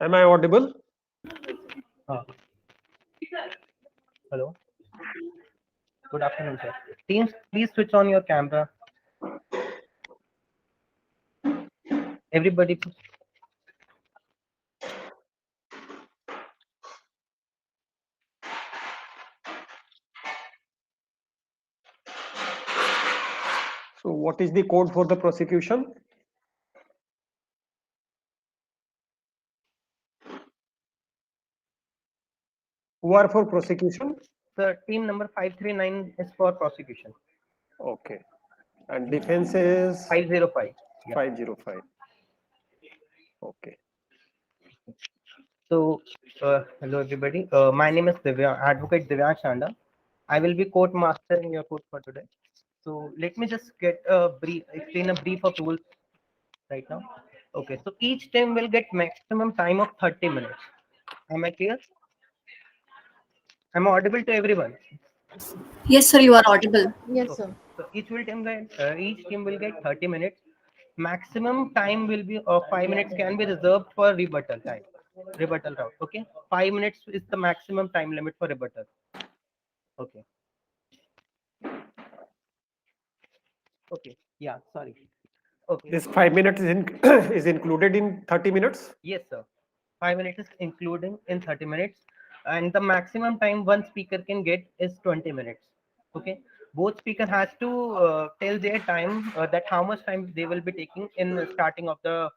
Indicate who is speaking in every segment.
Speaker 1: Am I audible?
Speaker 2: Uh, Hello. Good afternoon, sir. Teams, please switch on your camera. Everybody,
Speaker 1: So what is the code for the prosecution? Who are for prosecution?
Speaker 2: sir, team number 539 is for prosecution.
Speaker 1: Okay. And defense is
Speaker 2: 505. Yeah.
Speaker 1: 505. Okay.
Speaker 2: So, hello everybody. My name is Advocate Divyan Chanda. I will be court master in your court for today. So let me just explain a brief of rules right now. Okay. So each team will get maximum time of 30 minutes. Am I clear? Am I audible to everyone?
Speaker 3: Yes, sir, you are audible.
Speaker 4: Yes,
Speaker 2: Okay.
Speaker 4: sir.
Speaker 2: So each team will get 30 minutes. Maximum time will be of 5 minutes can be reserved for rebuttal time. Rebuttal round. Okay. 5 minutes is the maximum time limit for rebuttal. Okay. Okay. Yeah. Sorry. Okay.
Speaker 1: This 5 minutes is, is included in 30 minutes?
Speaker 2: Yes, sir. 5 minutes is including in 30 minutes, and the maximum time one speaker can get is 20 minutes. Okay. Both speaker has to tell their time that how much time they will be taking in the starting of the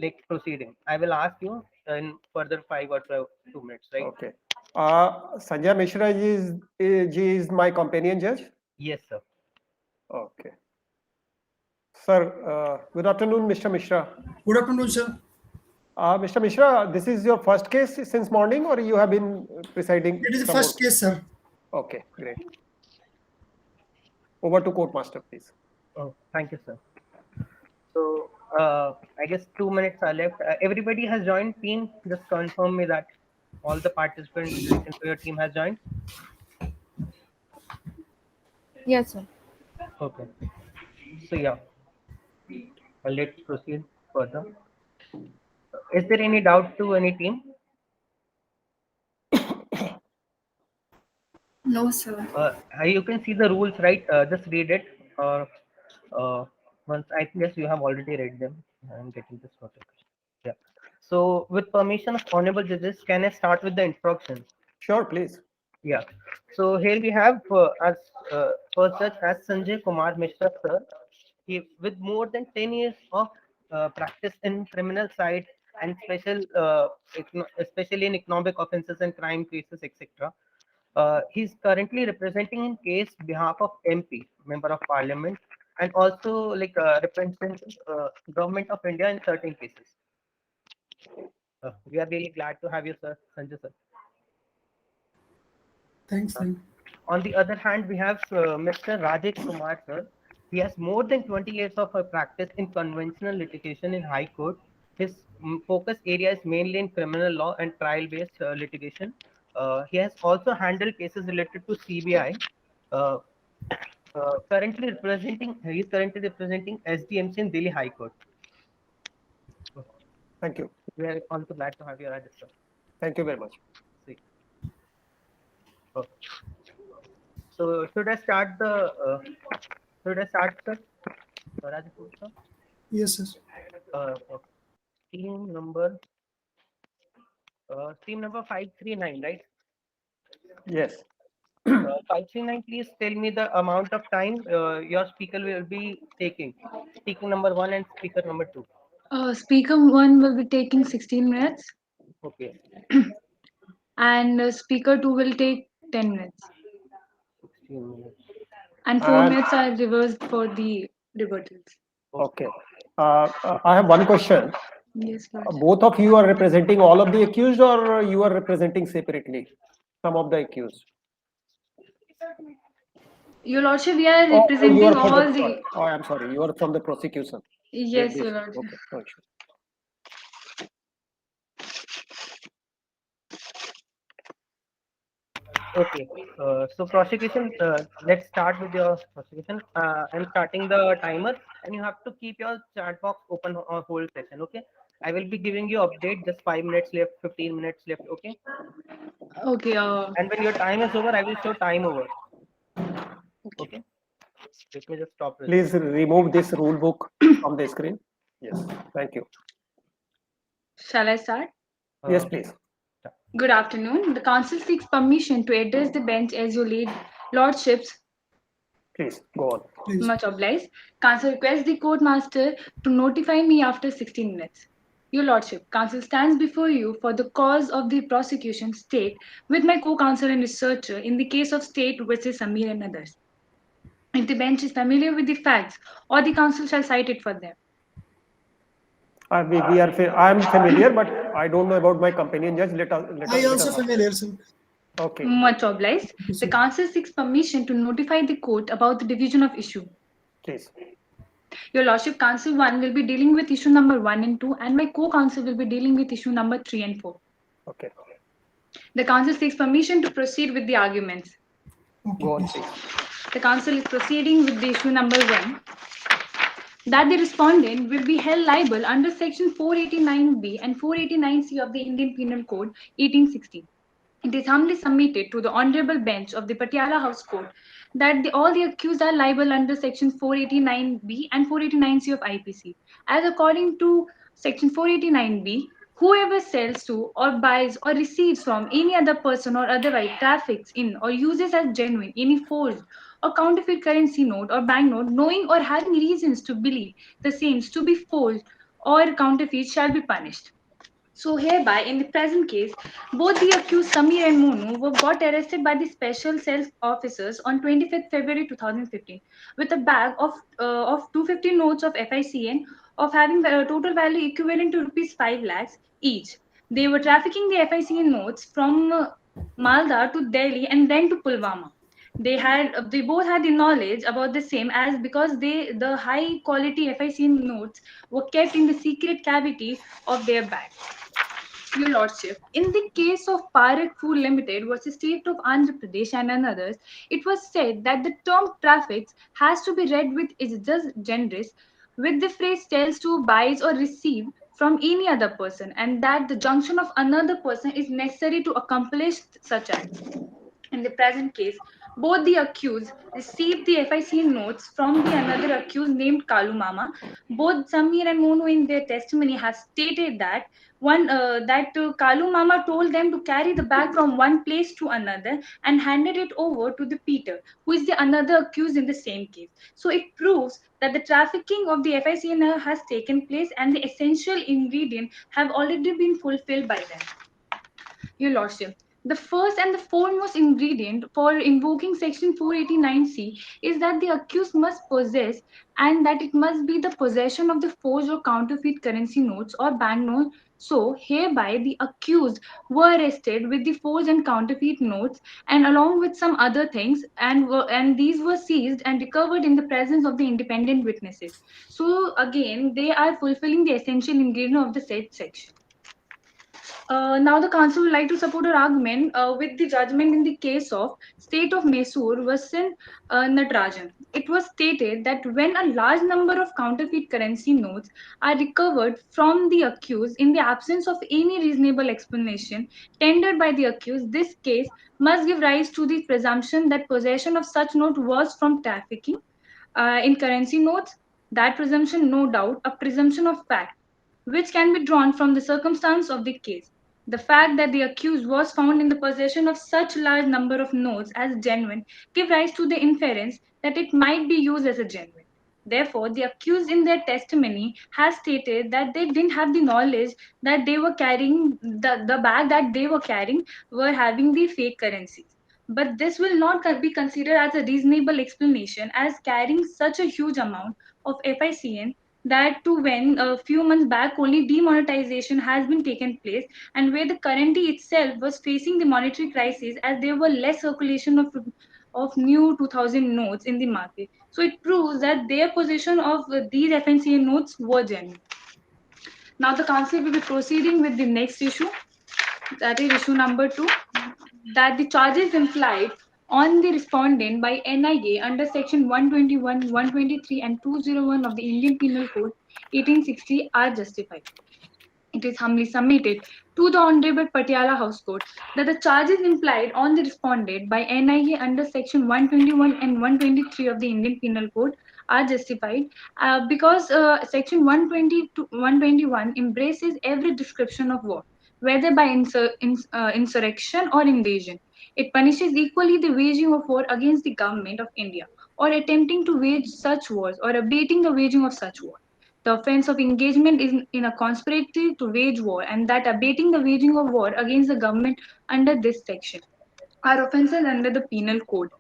Speaker 2: like proceeding. I will ask you in further 5 or 2 minutes, right?
Speaker 1: Okay. Sanjay Mishra ji is my companion judge.
Speaker 2: Yes, sir.
Speaker 1: Okay. Sir, good afternoon, Mr. Mishra.
Speaker 5: Good afternoon, sir.
Speaker 1: Mr. Mishra, this is your first case since morning, or you have been presiding?
Speaker 5: It is the
Speaker 1: some
Speaker 5: first
Speaker 1: more?
Speaker 5: case, sir.
Speaker 1: Okay, great. Over to court master, please.
Speaker 2: Oh, thank you, sir. So I guess 2 minutes are left. Everybody has joined team. Just confirm me that all the participants into your team has joined.
Speaker 4: Yes, sir.
Speaker 2: Okay. So yeah, let's proceed further. Is there any doubt to any team?
Speaker 3: No, sir.
Speaker 2: You can see the rules, right? Just read it. Or once I guess you have already read them. I'm getting this notification. Yeah. So with permission of honorable judges, can I start with the instructions?
Speaker 1: Sure, please.
Speaker 2: Yeah. So here we have as first judge as Sanjay Kumar Mishra, sir. He with more than 10 years of practice in criminal side and especially in economic offences and crime cases, etc. He's currently representing in case behalf of MP, Member of Parliament, and also like representing government of India in certain cases. We are really glad to have you, sir, Sanjay, sir.
Speaker 5: Thanks.
Speaker 2: On the other hand, we have Mr. Rajesh Kumar, sir. He has more than 20 years of practice in conventional litigation in High Court. His focus area is mainly in criminal law and trial-based litigation. He has also handled cases related to CBI. Uh, he is currently representing SDMC in Delhi High Court.
Speaker 1: Thank you.
Speaker 2: We are also glad to have you, Rajesh, sir.
Speaker 1: Thank you very much.
Speaker 2: See. Okay. So should I start sir? Rajesh, sir?
Speaker 5: Yes, sir.
Speaker 2: Okay. Team number 539, right?
Speaker 1: Yes.
Speaker 2: 539, please tell me the amount of time your speaker will be taking. Speaker number 1 and speaker number 2.
Speaker 3: Speaker 1 will be taking 16 minutes
Speaker 2: Okay.
Speaker 3: and speaker 2 will take 10 minutes.
Speaker 2: 16 minutes.
Speaker 3: And 4
Speaker 1: And
Speaker 3: minutes are reversed for the rebuttals.
Speaker 1: okay. I have one question.
Speaker 3: Yes, Lord.
Speaker 1: Both of you are representing all of the accused, or you are representing separately some of the accused?
Speaker 3: Your Lordship, we are
Speaker 1: Oh, you
Speaker 3: representing
Speaker 1: are from
Speaker 3: all
Speaker 1: the.
Speaker 3: the.
Speaker 1: Oh, I'm sorry. You are from the prosecution.
Speaker 3: Yes, Your Lordship.
Speaker 1: Okay. No issue.
Speaker 2: Okay. So prosecution, let's start with your prosecution. I'm starting the timer and you have to keep your chat box open on whole session. Okay. I will be giving you update, just 5 minutes left, 15 minutes left, okay?
Speaker 3: Okay.
Speaker 2: And when your time is over, I will show time over. Okay? Let me just stop this.
Speaker 1: Please remove this rule book from the screen. Yes, thank you.
Speaker 3: Shall I start?
Speaker 1: Yes, please.
Speaker 3: Good afternoon. The council seeks permission to address the bench as your lordships.
Speaker 1: Please go on.
Speaker 5: Please.
Speaker 3: Much obliged. Council requests the court master to notify me after 16 minutes. Your lordship, council stands before you for the cause of the prosecution state with my co-counsel and researcher in the case of state versus Samir and others. If the bench is familiar with the facts, or the council shall cite it for them.
Speaker 1: I am familiar, but I don't know about my companion judge. Let
Speaker 5: I
Speaker 1: us
Speaker 5: also
Speaker 1: ask.
Speaker 5: familiar, sir.
Speaker 1: Okay.
Speaker 3: Much obliged.
Speaker 5: you, sir.
Speaker 3: The council seeks permission to notify the court about the division of issue.
Speaker 1: Please.
Speaker 3: Your lordship, council 1 will be dealing with issue number 1 and 2, and my co-counsel will be dealing with issue number 3 and 4.
Speaker 1: Okay.
Speaker 3: The council seeks permission to proceed with the arguments.
Speaker 5: Okay,
Speaker 1: Go on,
Speaker 5: please.
Speaker 1: please.
Speaker 3: The council is proceeding with the issue number 1, that the respondent will be held liable under section 489B and 489C of the Indian Penal Code 1860. It is humbly submitted to the honorable bench of the Patiala House Court that all the accused are liable under section 489B and 489C of IPC. As according to section 489B, whoever sells to or buys or receives from any other person or otherwise traffics in or uses as genuine any forged or counterfeit currency note or banknote, knowing or having reasons to believe the same to be forged or counterfeit, shall be punished. So hereby, in the present case, both the accused Samir and Monu were got arrested by the special cell officers on 25th February 2015 with a bag of 250 notes of FICN of having a total value equivalent to rupees 5 lakhs each. They were trafficking the FICN notes from Malda to Delhi and then to Pulwama. They both had the knowledge about the same, as because the high quality FICN notes were kept in the secret cavity of their bag. Your Lordship, in the case of Parak Food Limited versus State of Andhra Pradesh and others, it was said that the term traffics has to be read with its just generis, with the phrase tells to, buys, or receive from any other person, and that the junction of another person is necessary to accomplish such acts. In the present case, both the accused received the FICN notes from the another accused named Kalu Mama. Both Samir and Monu in their testimony have stated that Kalu Mama told them to carry the bag from one place to another and handed it over to the Peter, who is the another accused in the same case. So it proves that the trafficking of the FICN has taken place and the essential ingredient have already been fulfilled by them. Your Lordship, the first and the foremost ingredient for invoking section 489C is that the accused must possess, and that it must be the possession of the forged or counterfeit currency notes or banknotes. So hereby the accused were arrested with the forged and counterfeit notes and along with some other things, and these were seized and recovered in the presence of the independent witnesses. So again, they are fulfilling the essential ingredient of the said section. Now the council would like to support our argument with the judgment in the case of State of Mysore versus Natarajan. It was stated that when a large number of counterfeit currency notes are recovered from the accused in the absence of any reasonable explanation tendered by the accused, this case must give rise to the presumption that possession of such note was from trafficking in currency notes. That presumption, no doubt, a presumption of fact, which can be drawn from the circumstance of the case. The fact that the accused was found in the possession of such large number of notes as genuine give rise to the inference that it might be used as a genuine. Therefore, the accused in their testimony has stated that they didn't have the knowledge that they were carrying the bag that they were carrying were having the fake currencies. But this will not be considered as a reasonable explanation, as carrying such a huge amount of FICN, that to when a few months back only demonetization has been taken place, and where the currency itself was facing the monetary crisis as there were less circulation of new 2000 notes in the market. So it proves that their possession of these FNCA notes were genuine. Now the council will be proceeding with the next issue, that is issue number 2, that the charges implied on the respondent by NIA under section 121, 123 and 201 of the Indian Penal Code 1860 are justified. it is humbly submitted to the Honorable Patiala House Court that the charges implied on the respondent by NIA under Section 121 and 123 of the Indian Penal Code are justified because Section 120 to 121 embraces every description of war, whether by insurrection or invasion. It punishes equally the waging of war against the government of India or attempting to wage such wars or abating the waging of such war. The offense of engagement is in a conspiracy to wage war, and that abating the waging of war against the government under this section are offences under the Penal Code.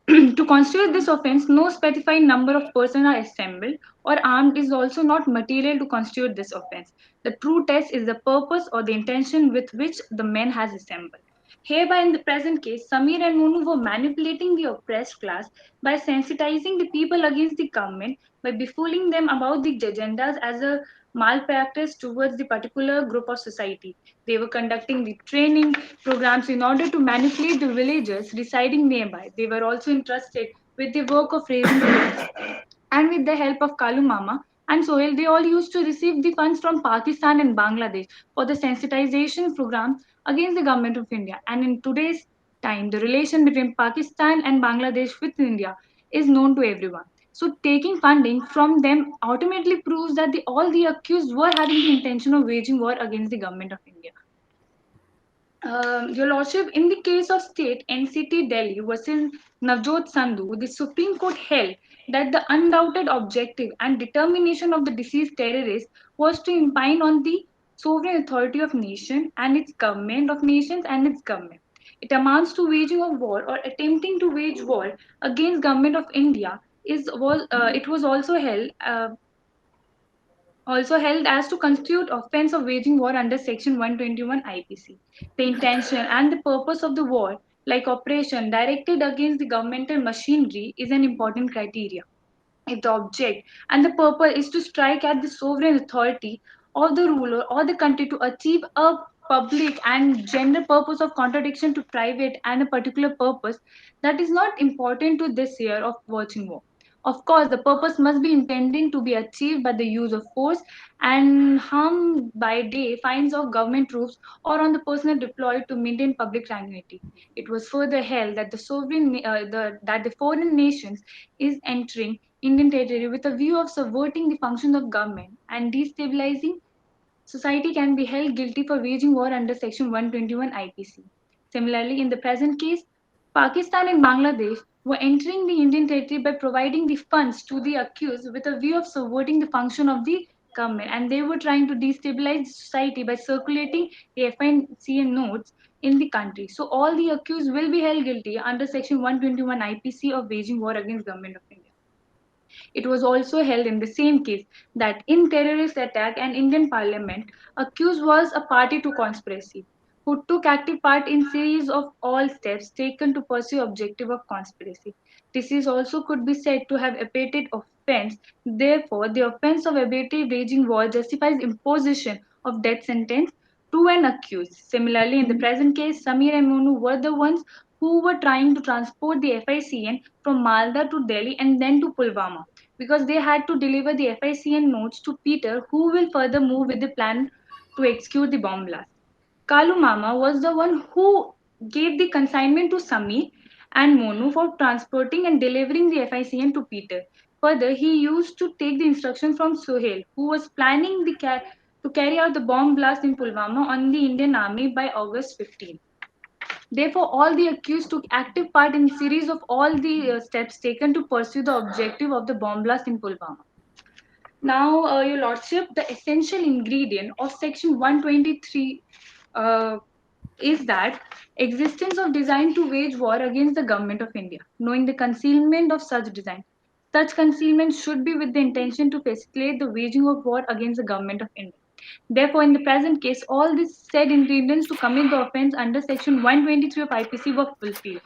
Speaker 3: To constitute this offense, no specified number of persons are assembled or armed is also not material to constitute this offense. The true test is the purpose or the intention with which the man has assembled. Hereby, in the present case, Samir and Monu were manipulating the oppressed class by sensitizing the people against the government, by befooling them about the agendas as a malpractice towards the particular group of society. They were conducting the training programs in order to manipulate the villagers residing nearby. They were also entrusted with the work of raising funds. And with the help of Kalu Mama and Sohail, they all used to receive the funds from Pakistan and Bangladesh for the sensitization program against the government of India. And in today's time, the relation between Pakistan and Bangladesh with India is known to everyone. So taking funding from them ultimately proves that all the accused were having the intention of waging war against the government of India. Your Lordship, in the case of state NCT Delhi versus Navjot Sandhu, the Supreme Court held that the undoubted objective and determination of the deceased terrorist was to impine on the sovereign authority of nation and its government of nations and its government. It amounts to waging of war or attempting to wage war against government of India. It was also held as to constitute offense of waging war under section 121 IPC. The intention and the purpose of the war, like operation directed against the governmental machinery, is an important criteria. If the object and the purpose is to strike at the sovereign authority of the ruler or the country to achieve a public and general purpose of contradiction to private and a particular purpose, that is not important to this year of watching war. Of course, the purpose must be intending to be achieved by the use of force and harm by day finds of government troops or on the personnel deployed to maintain public tranquility. It was further held that the foreign nations is entering Indian territory with a view of subverting the functions of government and destabilizing society can be held guilty for waging war under Section 121 IPC. Similarly, in the present case, Pakistan and Bangladesh were entering the Indian territory by providing the funds to the accused with a view of subverting the function of the government, and they were trying to destabilize society by circulating the FICN notes in the country. So all the accused will be held guilty under Section 121 IPC of waging war against government of India. It was also held in the same case that in terrorist attack and Indian parliament, accused was a party to conspiracy who took active part in series of all steps taken to pursue objective of conspiracy. This is also could be said to have abated offense. Therefore, the offense of abated waging war justifies imposition of death sentence to an accused. Similarly, in the present case, Samir and Monu were the ones who were trying to transport the FICN from Malda to Delhi and then to Pulwama because they had to deliver the FICN notes to Peter, who will further move with the plan to execute the bomb blast. Kalu Mama was the one who gave the consignment to Sami and Monu for transporting and delivering the FICN to Peter. Further, he used to take the instruction from Sohail, who was planning to carry out the bomb blast in Pulwama on the Indian Army by August 15. Therefore, all the accused took active part in a series of all the steps taken to pursue the objective of the bomb blast in Pulwama. Now, Your Lordship, the essential ingredient of Section 123 is that existence of design to wage war against the government of India, knowing the concealment of such design. Such concealment should be with the intention to facilitate the waging of war against the government of India. Therefore, in the present case, all these said ingredients to commit the offense under Section 123 of IPC were fulfilled.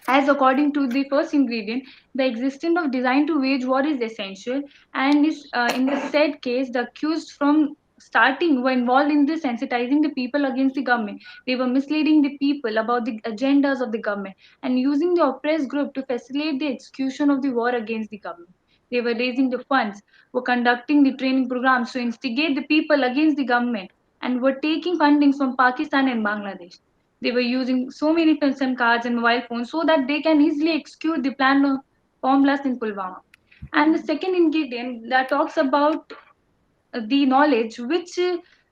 Speaker 3: As according to the first ingredient, the existence of design to wage war is essential, and is in the said case, the accused from starting were involved in this sensitizing the people against the government. They were misleading the people about the agendas of the government and using the oppressed group to facilitate the execution of the war against the government. They were raising the funds, were conducting the training programs to instigate the people against the government, and were taking fundings from Pakistan and Bangladesh. They were using so many SIM cards and mobile phones so that they can easily execute the planned bomb blast in Pulwama. And the second ingredient that talks about the knowledge which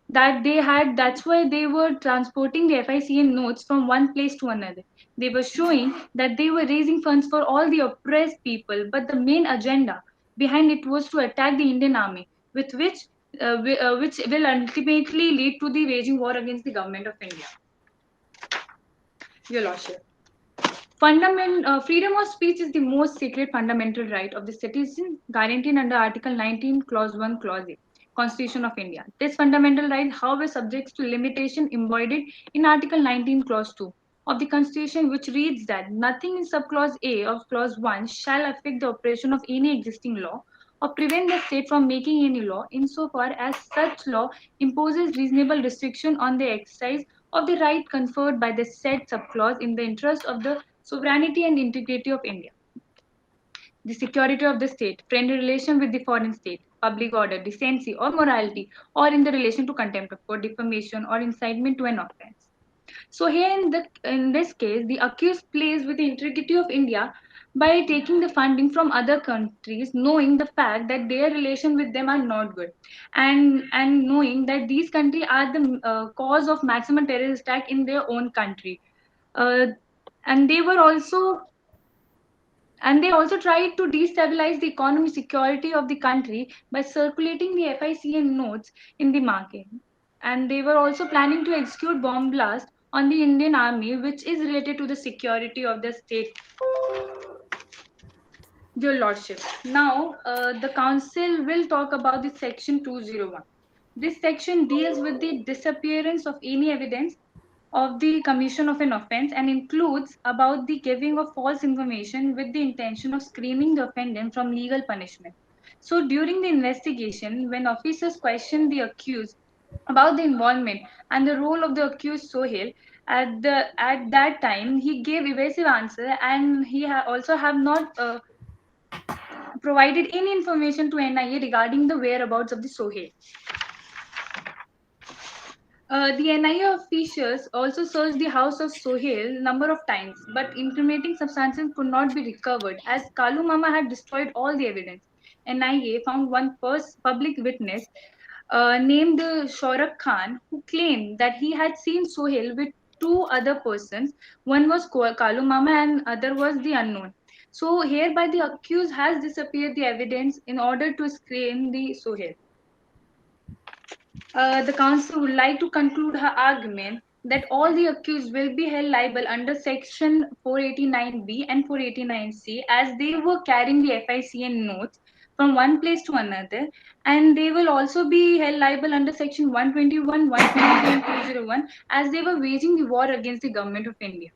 Speaker 3: that they had, that's why they were transporting the FICN notes from one place to another. They were showing that they were raising funds for all the oppressed people, but the main agenda behind it was to attack the Indian army, with which will ultimately lead to the waging war against the government of India. Your Lordship. Freedom of speech is the most sacred fundamental right of the citizen guaranteed under Article 19, Clause 1, Clause A, Constitution of India. This fundamental right, however, subjects to limitation embodied in Article 19, Clause 2 of the Constitution, which reads that nothing in subclause A of Clause 1 shall affect the operation of any existing law or prevent the state from making any law insofar as such law imposes reasonable restriction on the exercise of the right conferred by the said subclause in the interest of the sovereignty and integrity of India, the security of the state, friendly relation with the foreign state, public order, decency or morality, or in the relation to contempt of court, defamation or incitement to an offense. So here in this case, the accused plays with the integrity of India by taking the funding from other countries, knowing the fact that their relation with them are not good, and knowing that these countries are the cause of maximum terrorist attack in their own country. Uh, and they were also and they also tried to destabilize the economic security of the country by circulating the FICN notes in the market. And they were also planning to execute bomb blast on the Indian army, which is related to the security of the state. Your Lordship. Now, the Council will talk about the Section 201. This section deals with the disappearance of any evidence of the commission of an offense and includes about the giving of false information with the intention of screening the offendant from legal punishment. So during the investigation, when officers questioned the accused about the involvement and the role of the accused Sohail, at that time he gave evasive answer, and he also have not provided any information to NIA regarding the whereabouts of the Sohail. The NIA officials also searched the house of Sohail number of times, but incriminating substances could not be recovered as Kalu Mama had destroyed all the evidence. NIA found one first public witness named Shaurak Khan who claimed that he had seen Sohail with two other persons. One was Kalu Mama and other was the unknown. So hereby the accused has disappeared the evidence in order to screen the Sohail. The council would like to conclude her argument that all the accused will be held liable under section 489B and 489C as they were carrying the FICN notes from one place to another, and they will also be held liable under section 121, 122 and 201 as they were waging the war against the government of India.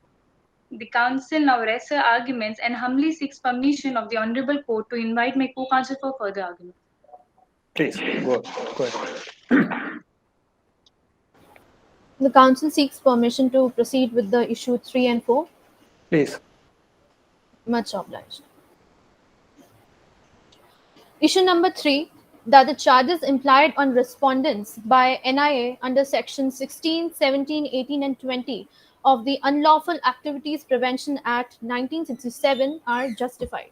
Speaker 3: The council now rests her arguments and humbly seeks permission of the honorable court to invite my co-counsel for further argument.
Speaker 1: Please go ahead.
Speaker 4: The council seeks permission to proceed with the issue 3 and 4.
Speaker 1: Please.
Speaker 4: Much obliged. Issue number 3, that the charges implied on respondents by NIA under section 16, 17, 18 and 20 of the Unlawful Activities Prevention Act 1967 are justified.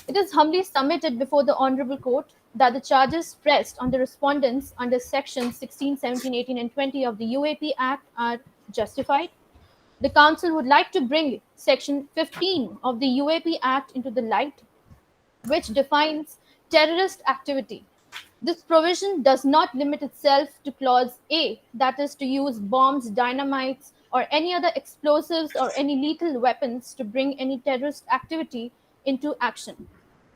Speaker 4: It is humbly submitted before the Honorable Court that the charges pressed on the respondents under sections 16, 17, 18 and 20 of the UAP Act are justified. The Council would like to bring section 15 of the UAP Act into the light, which defines terrorist activity. This provision does not limit itself to clause A, that is to use bombs, dynamites, or any other explosives or any lethal weapons to bring any terrorist activity into action.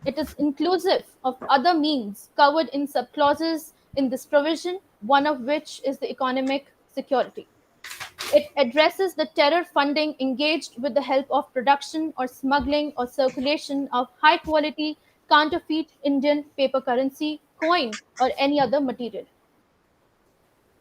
Speaker 4: It is inclusive of other means covered in subclauses in this provision, one of which is the economic security. It addresses the terror funding engaged with the help of production or smuggling or circulation of high quality counterfeit Indian paper currency, coin, or any other material.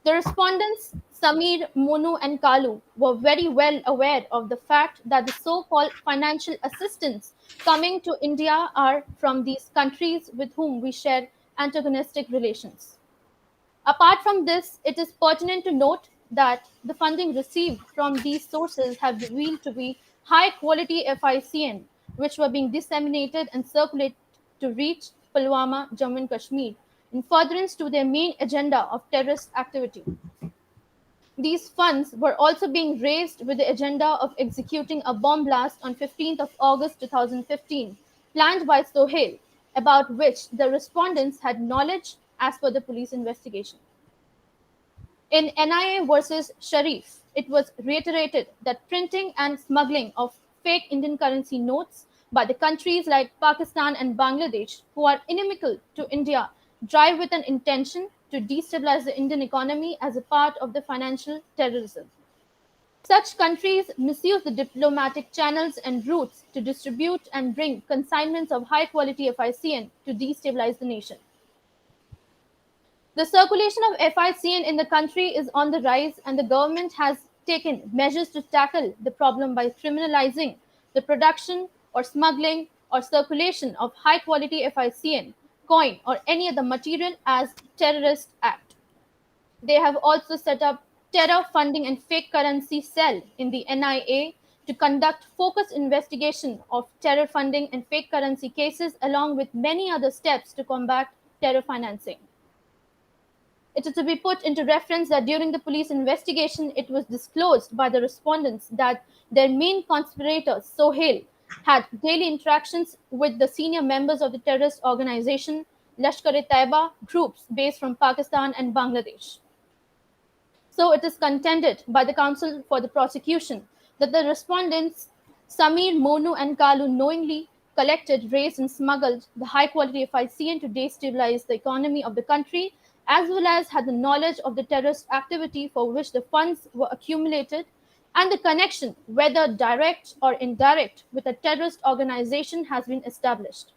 Speaker 4: The respondents, Samir, Monu, and Kalu, were very well aware of the fact that the so-called financial assistance coming to India are from these countries with whom we share antagonistic relations. Apart from this, it is pertinent to note that the funding received from these sources have revealed to be high quality FICN, which were being disseminated and circulated to reach Pulwama, Jammu and Kashmir, in furtherance to their main agenda of terrorist activity. These funds were also being raised with the agenda of executing a bomb blast on 15th of August 2015, planned by Sohail, about which the respondents had knowledge as per the police investigation. In NIA versus Sharif, it was reiterated that printing and smuggling of fake Indian currency notes by the countries like Pakistan and Bangladesh, who are inimical to India, drive with an intention to destabilize the Indian economy as a part of the financial terrorism. Such countries misuse the diplomatic channels and routes to distribute and bring consignments of high quality FICN to destabilize the nation. The circulation of FICN in the country is on the rise, and the government has taken measures to tackle the problem by criminalizing the production or smuggling or circulation of high quality FICN, coin, or any other material as terrorist act. They have also set up terror funding and fake currency cell in the NIA to conduct focused investigation of terror funding and fake currency cases, along with many other steps to combat terror financing. It is to be put into reference that during the police investigation, it was disclosed by the respondents that their main conspirator, Sohail, had daily interactions with the senior members of the terrorist organization Lashkar-e-Taiba groups based from Pakistan and Bangladesh. So it is contended by the counsel for the prosecution that the respondents Samir, Monu, and Kalu knowingly collected, raised, and smuggled the high quality FICN to destabilize the economy of the country, as well as had the knowledge of the terrorist activity for which the funds were accumulated, and the connection, whether direct or indirect, with a terrorist organization has been established.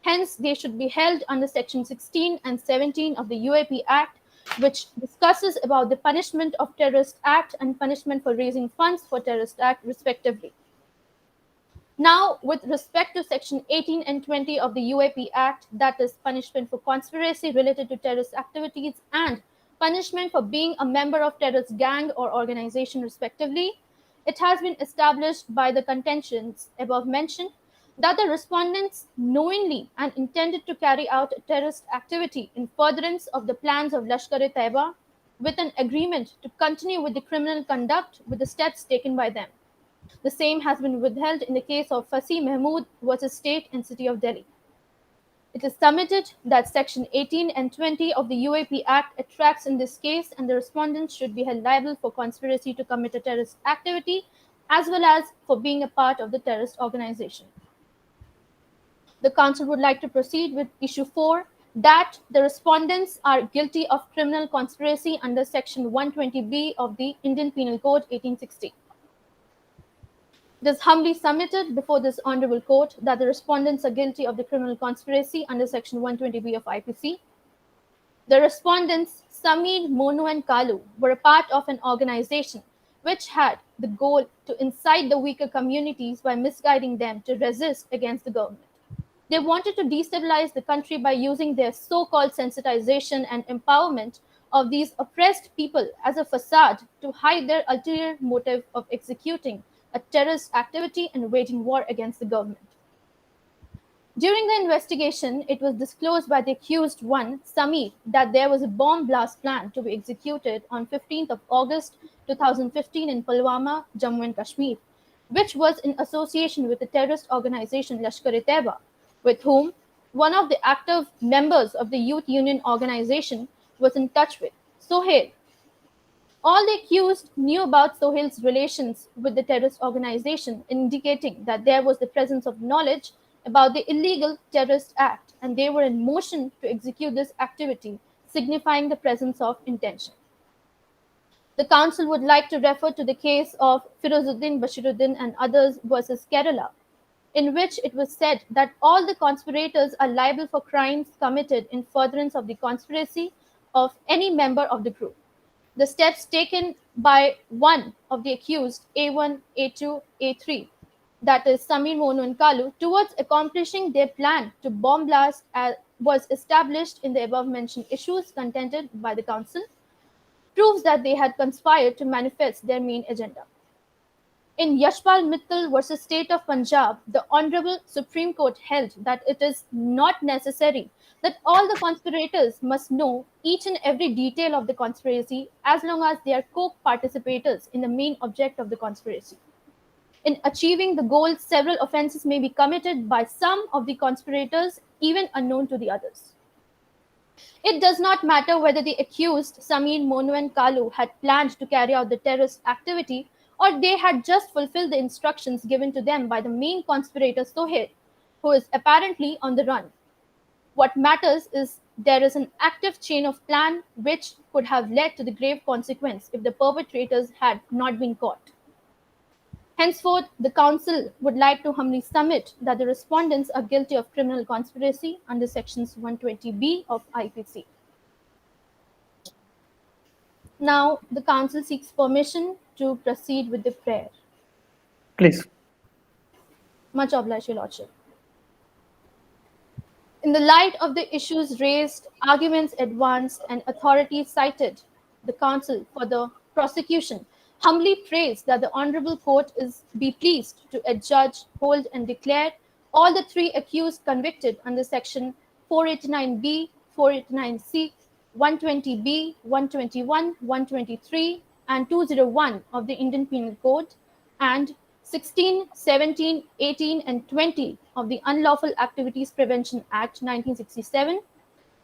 Speaker 4: Hence, they should be held under Section 16 and 17 of the UAP Act, which discusses about the punishment of terrorist act and punishment for raising funds for terrorist act, respectively. Now, with respect to Section 18 and 20 of the UAP Act, that is punishment for conspiracy related to terrorist activities and punishment for being a member of terrorist gang or organization, respectively, it has been established by the contentions above mentioned that the respondents knowingly and intended to carry out a terrorist activity in furtherance of the plans of Lashkar-e-Taiba, with an agreement to continue with the criminal conduct with the steps taken by them. The same has been withheld in the case of Fasih Mahmood versus State and City of Delhi. It is submitted that Section 18 and 20 of the UAP Act attracts in this case, and the respondents should be held liable for conspiracy to commit a terrorist activity, as well as for being a part of the terrorist organization. The Council would like to proceed with Issue 4, that the respondents are guilty of criminal conspiracy under Section 120B of the Indian Penal Code 1860. It is humbly submitted before this Honorable Court that the respondents are guilty of the criminal conspiracy under Section 120B of IPC. The respondents, Samir, Monu, and Kalu, were a part of an organization which had the goal to incite the weaker communities by misguiding them to resist against the government. They wanted to destabilize the country by using their so-called sensitization and empowerment of these oppressed people as a facade to hide their ulterior motive of executing a terrorist activity and waging war against the government. During the investigation, it was disclosed by the accused one, Samir, that there was a bomb blast plan to be executed on 15th of August 2015 in Pulwama, Jammu and Kashmir, which was in association with the terrorist organization Lashkar-e-Taiba, with whom one of the active members of the youth union organization was in touch with, Sohail. All the accused knew about Sohail's relations with the terrorist organization, indicating that there was the presence of knowledge about the illegal terrorist act, and they were in motion to execute this activity, signifying the presence of intention. The Council would like to refer to the case of Firozuddin Bashiruddin and others versus Kerala, in which it was said that all the conspirators are liable for crimes committed in furtherance of the conspiracy of any member of the group. The steps taken by one of the accused, A1, A2, A3, that is Samir, Monu, and Kalu, towards accomplishing their plan to bomb blast was established in the above mentioned issues contended by the council proves that they had conspired to manifest their main agenda. In Yashpal Mittal versus State of Punjab, the Honorable Supreme Court held that it is not necessary that all the conspirators must know each and every detail of the conspiracy as long as they are co-participators in the main object of the conspiracy. In achieving the goal, several offences may be committed by some of the conspirators, even unknown to the others. It does not matter whether the accused, Samir, Monu, and Kalu, had planned to carry out the terrorist activity or they had just fulfilled the instructions given to them by the main conspirator, Sohail, who is apparently on the run. What matters is there is an active chain of plan which could have led to the grave consequence if the perpetrators had not been caught. Henceforth, the Council would like to humbly submit that the respondents are guilty of criminal conspiracy under Sections 120B of IPC. Now, the Council seeks permission to proceed with the prayer.
Speaker 1: Please.
Speaker 4: Much obliged, Your Lordship. In the light of the issues raised, arguments advanced, and authorities cited, the Council for the prosecution humbly prays that the Honourable Court be pleased to adjudge, hold, and declare all the three accused convicted under Section 489B, 489C, 120B, 121, 123, and 201 of the Indian Penal Code, and 16, 17, 18, and 20 of the Unlawful Activities Prevention Act 1967,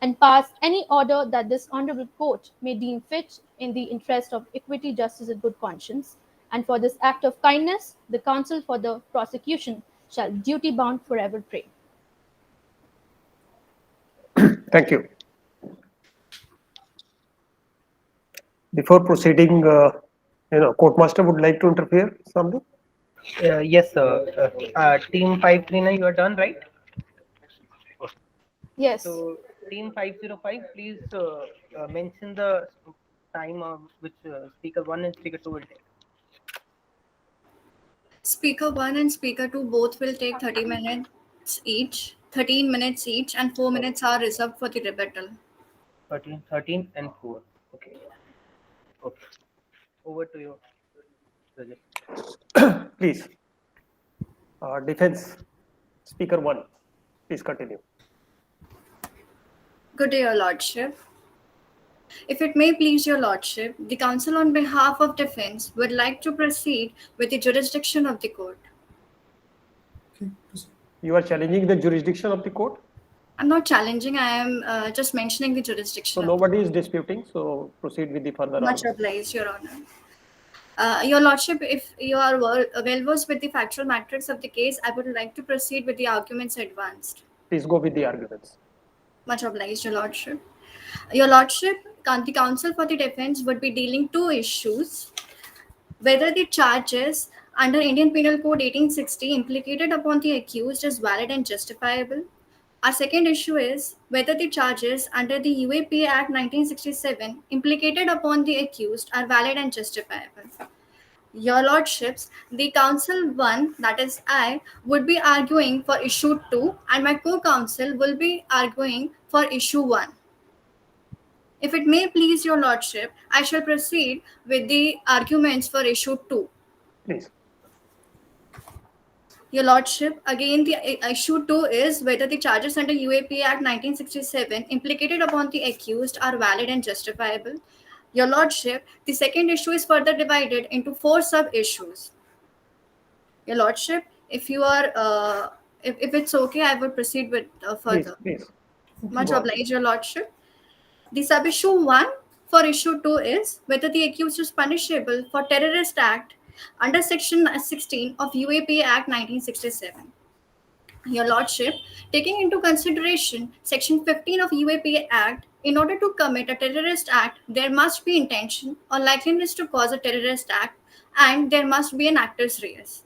Speaker 4: and pass any order that this Honourable Court may deem fit in the interest of equity, justice, and good conscience. And for this act of kindness, the Council for the prosecution shall duty-bound forever pray.
Speaker 1: Thank you. Before proceeding, Courtmaster would like to interfere something?
Speaker 2: Yes, sir. Team 539, you are done, right?
Speaker 4: Yes.
Speaker 2: So, Team 505, please mention the time which Speaker 1 and Speaker 2 will take.
Speaker 6: Speaker 1 and Speaker 2 both will take 30 minutes each, 13 minutes each, and 4 minutes are reserved for the rebuttal.
Speaker 2: 13 and 4. Okay. Okay. Over to you, Rajat.
Speaker 1: Please. Defense, Speaker 1, please continue.
Speaker 6: Good day, Your Lordship. If it may please Your Lordship, the Council on behalf of Defence would like to proceed with the jurisdiction of the court.
Speaker 5: Okay, proceed.
Speaker 1: You are challenging the jurisdiction of the court?
Speaker 6: I'm not challenging, I am just mentioning the jurisdiction.
Speaker 1: So
Speaker 6: of
Speaker 1: nobody is disputing, so proceed with the further
Speaker 6: Much
Speaker 1: argument.
Speaker 6: obliged, Your Honour. Your Lordship, if you are well versed with the factual matrix of the case, I would like to proceed with the arguments advanced.
Speaker 1: Please go with the arguments.
Speaker 6: Much obliged, Your Lordship. Your Lordship, the Council for the Defence would be dealing two issues. Whether the charges under Indian Penal Code 1860 implicated upon the accused is valid and justifiable. Our second issue is whether the charges under the UAPA Act 1967 implicated upon the accused are valid and justifiable. Your Lordships, the Council 1, that is I, would be arguing for issue 2 and my co-counsel will be arguing for issue 1. If it may please Your Lordship, I shall proceed with the arguments for issue 2.
Speaker 1: Please.
Speaker 6: Your Lordship, again the issue 2 is whether the charges under UAPA Act 1967 implicated upon the accused are valid and justifiable. Your Lordship, the second issue is further divided into 4 sub-issues. Your Lordship, if you are, if it's okay, I will proceed with further.
Speaker 1: Please.
Speaker 6: Much
Speaker 1: Go on.
Speaker 6: obliged, Your Lordship. The sub-issue 1 for issue 2 is whether the accused is punishable for terrorist act under Section 16 of UAPA Act 1967. Your Lordship, taking into consideration Section 15 of UAPA Act, in order to commit a terrorist act, there must be intention or likeliness to cause a terrorist act, and there must be an actus reus.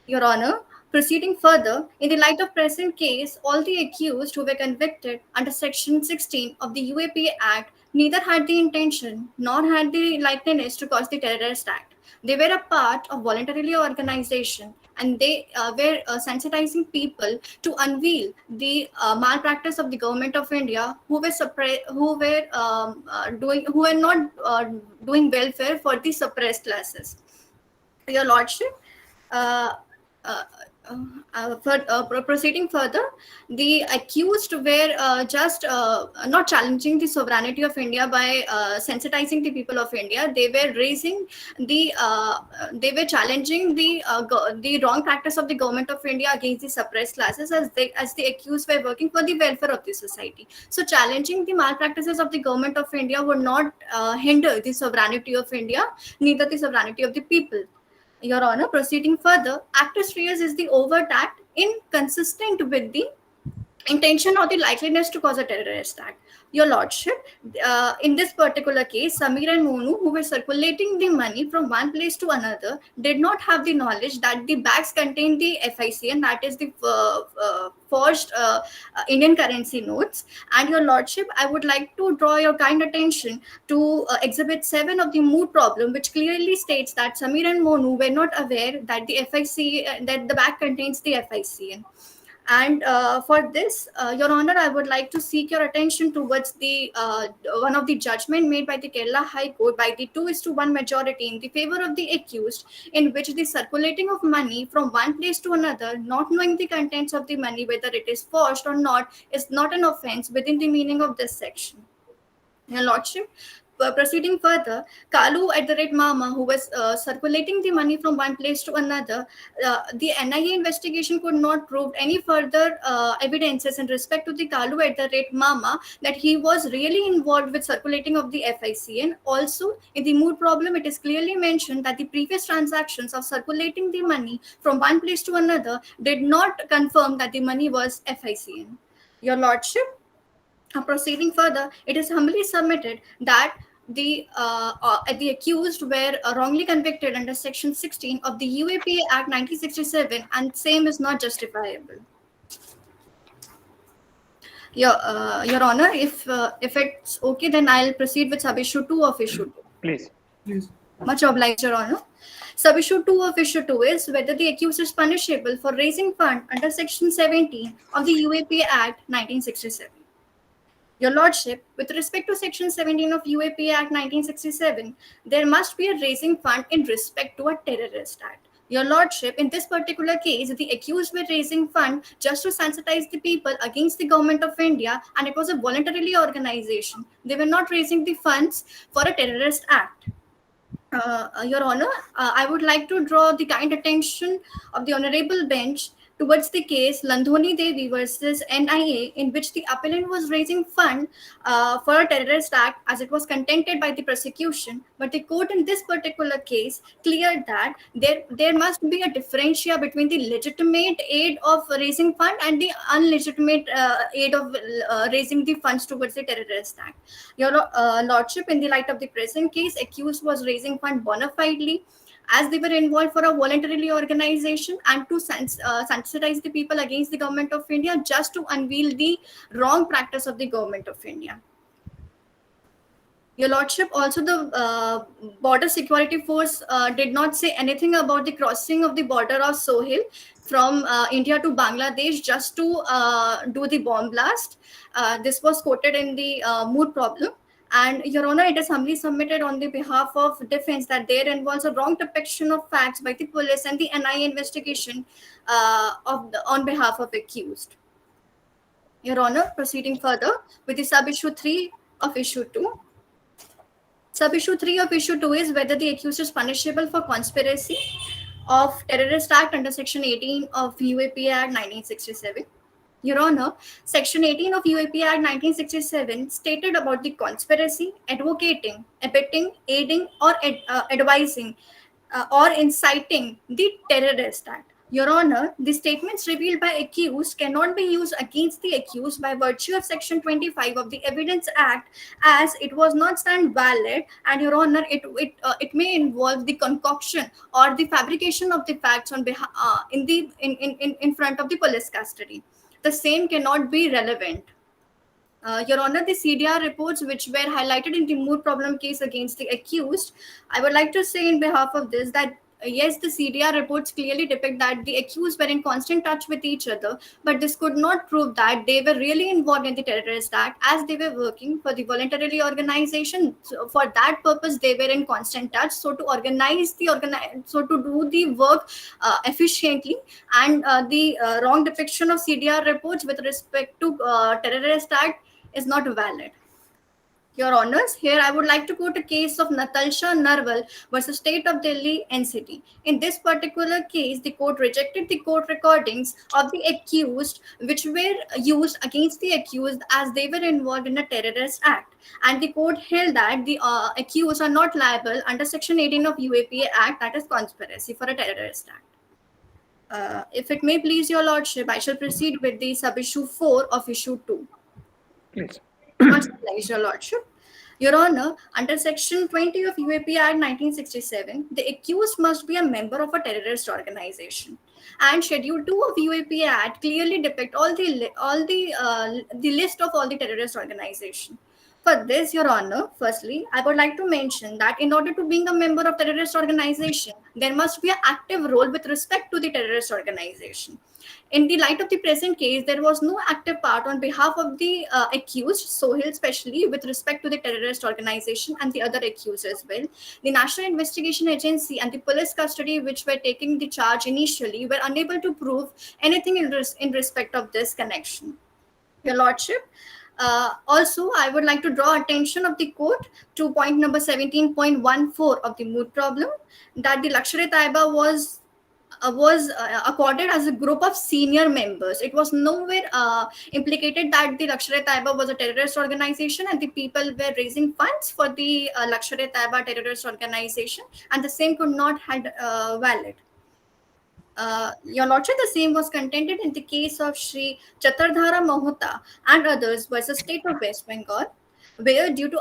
Speaker 6: Your Honor, proceeding further, in the light of present case, all the accused who were convicted under Section 16 of the UAPA Act neither had the intention nor had the likeliness to cause the terrorist act. They were a part of voluntarily organization, and they were sensitizing people to unveil the malpractice of the government of India, who were not doing welfare for the suppressed classes. Your Lordship, uh, uh, proceeding further, the accused were just not challenging the sovereignty of India by sensitizing the people of India. They were they were challenging the wrong practice of the government of India against the suppressed classes, as the accused were working for the welfare of the society. So challenging the malpractices of the government of India would not hinder the sovereignty of India, neither the sovereignty of the people. Your Honor, proceeding further, actus reus is the overt act inconsistent with the intention or the likeliness to cause a terrorist act. Your Lordship, in this particular case, Samir and Monu, who were circulating the money from one place to another, did not have the knowledge that the bags contained the FICN, that is the forged Indian currency notes. And Your Lordship, I would like to draw your kind attention to Exhibit 7 of the mood problem, which clearly states that Samir and Monu were not aware that that the bag contains the FICN. And for this, Your Honor, I would like to seek your attention towards the one of the judgment made by the Kerala High Court by the 2:1 majority in the favor of the accused, in which the circulating of money from one place to another, not knowing the contents of the money, whether it is forged or not, is not an offense within the meaning of this section. Your Lordship, proceeding further, Kalu @Mama, who was circulating the money from one place to another, the NIA investigation could not prove any further evidences in respect to the Kalu @Mama that he was really involved with circulating of the FICN. Also, in the mood problem, it is clearly mentioned that the previous transactions of circulating the money from one place to another did not confirm that the money was FICN. Your Lordship, proceeding further, it is humbly submitted that the accused were wrongly convicted under Section 16 of the UAPA Act 1967, and same is not justifiable. Your Honor, if it's okay, then I'll proceed with sub-issue 2 of issue 2.
Speaker 1: Please.
Speaker 5: Please.
Speaker 6: Much obliged, Your Honor. Sub-issue 2 of issue 2 is whether the accused is punishable for raising fund under Section 17 of the UAPA Act 1967. Your Lordship, with respect to Section 17 of UAPA Act 1967, there must be a raising fund in respect to a terrorist act. Your Lordship, in this particular case, the accused were raising fund just to sensitize the people against the government of India, and it was a voluntarily organization. They were not raising the funds for a terrorist act. Your Honor, I would like to draw the kind attention of the Honorable Bench towards the case Landhoni Devi versus NIA, in which the appellant was raising fund for a terrorist act as it was contended by the prosecution. But the court in this particular case cleared that there must be a differential between the legitimate aid of raising fund and the unlegitimate aid of raising the funds towards the terrorist act. Your Lordship, in the light of the present case, accused was raising fund bona fidely, as they were involved for a voluntarily organization and to sensitize the people against the government of India, just to unveil the wrong practice of the government of India. Your Lordship, also the border security force did not say anything about the crossing of the border of Sohail from India to Bangladesh just to do the bomb blast. This was quoted in the mood problem. And Your Honor, it is humbly submitted on the behalf of defense that there involves a wrong depiction of facts by the police and the NIA investigation on behalf of accused. Your Honor, proceeding further with the sub-issue 3 of issue 2. Sub-issue 3 of issue 2 is whether the accused is punishable for conspiracy of terrorist act under Section 18 of UAPA Act 1967. Your Honor, Section 18 of UAPA Act 1967 stated about the conspiracy, advocating, abetting, aiding, or advising or inciting the terrorist act. Your Honor, the statements revealed by accused cannot be used against the accused by virtue of Section 25 of the Evidence Act, as it was not stand valid, and Your Honor, it may involve the concoction or the fabrication of the facts on behalf in front of the police custody. The same cannot be relevant. Your Honor, the CDR reports which were highlighted in the mood problem case against the accused, I would like to say in behalf of this that yes, the CDR reports clearly depict that the accused were in constant touch with each other, but this could not prove that they were really involved in the terrorist act, as they were working for the voluntarily organization. So for that purpose, they were in constant touch. So to so to do the work efficiently, and the wrong depiction of CDR reports with respect to terrorist act is not valid. Your Honors, here I would like to quote a case of Natalsha Narwal versus State of Delhi NCT. In this particular case, the court rejected the court recordings of the accused, which were used against the accused as they were involved in a terrorist act. And the court held that the accused are not liable under Section 18 of UAPA Act, that is conspiracy for a terrorist act. If it may please your Lordship, I shall proceed with the sub-issue 4 of issue 2.
Speaker 1: Please.
Speaker 6: Much obliged, your Lordship. Your Honor, under Section 20 of UAP Act 1967, the accused must be a member of a terrorist organization. And Schedule 2 of UAP Act clearly depict the list of all the terrorist organizations. For this, Your Honor, firstly, I would like to mention that in order to being a member of terrorist organization, there must be an active role with respect to the terrorist organization. In the light of the present case, there was no active part on behalf of the accused, Sohail especially, with respect to the terrorist organization and the other accused as well. The National Investigation Agency and the police custody, which were taking the charge initially, were unable to prove anything in respect of this connection. Your Lordship, also, I would like to draw attention of the court to point number 17.14 of the mood problem, that the Lashkar-e-Taiba was accorded as a group of senior members. It was nowhere implicated that the Lashkar-e-Taiba was a terrorist organization and the people were raising funds for the Lashkar-e-Taiba terrorist organization, and the same could not had valid. Your Lordship, the same was contended in the case of Shri Chatardhara Mahota and others versus State of West Bengal, where due to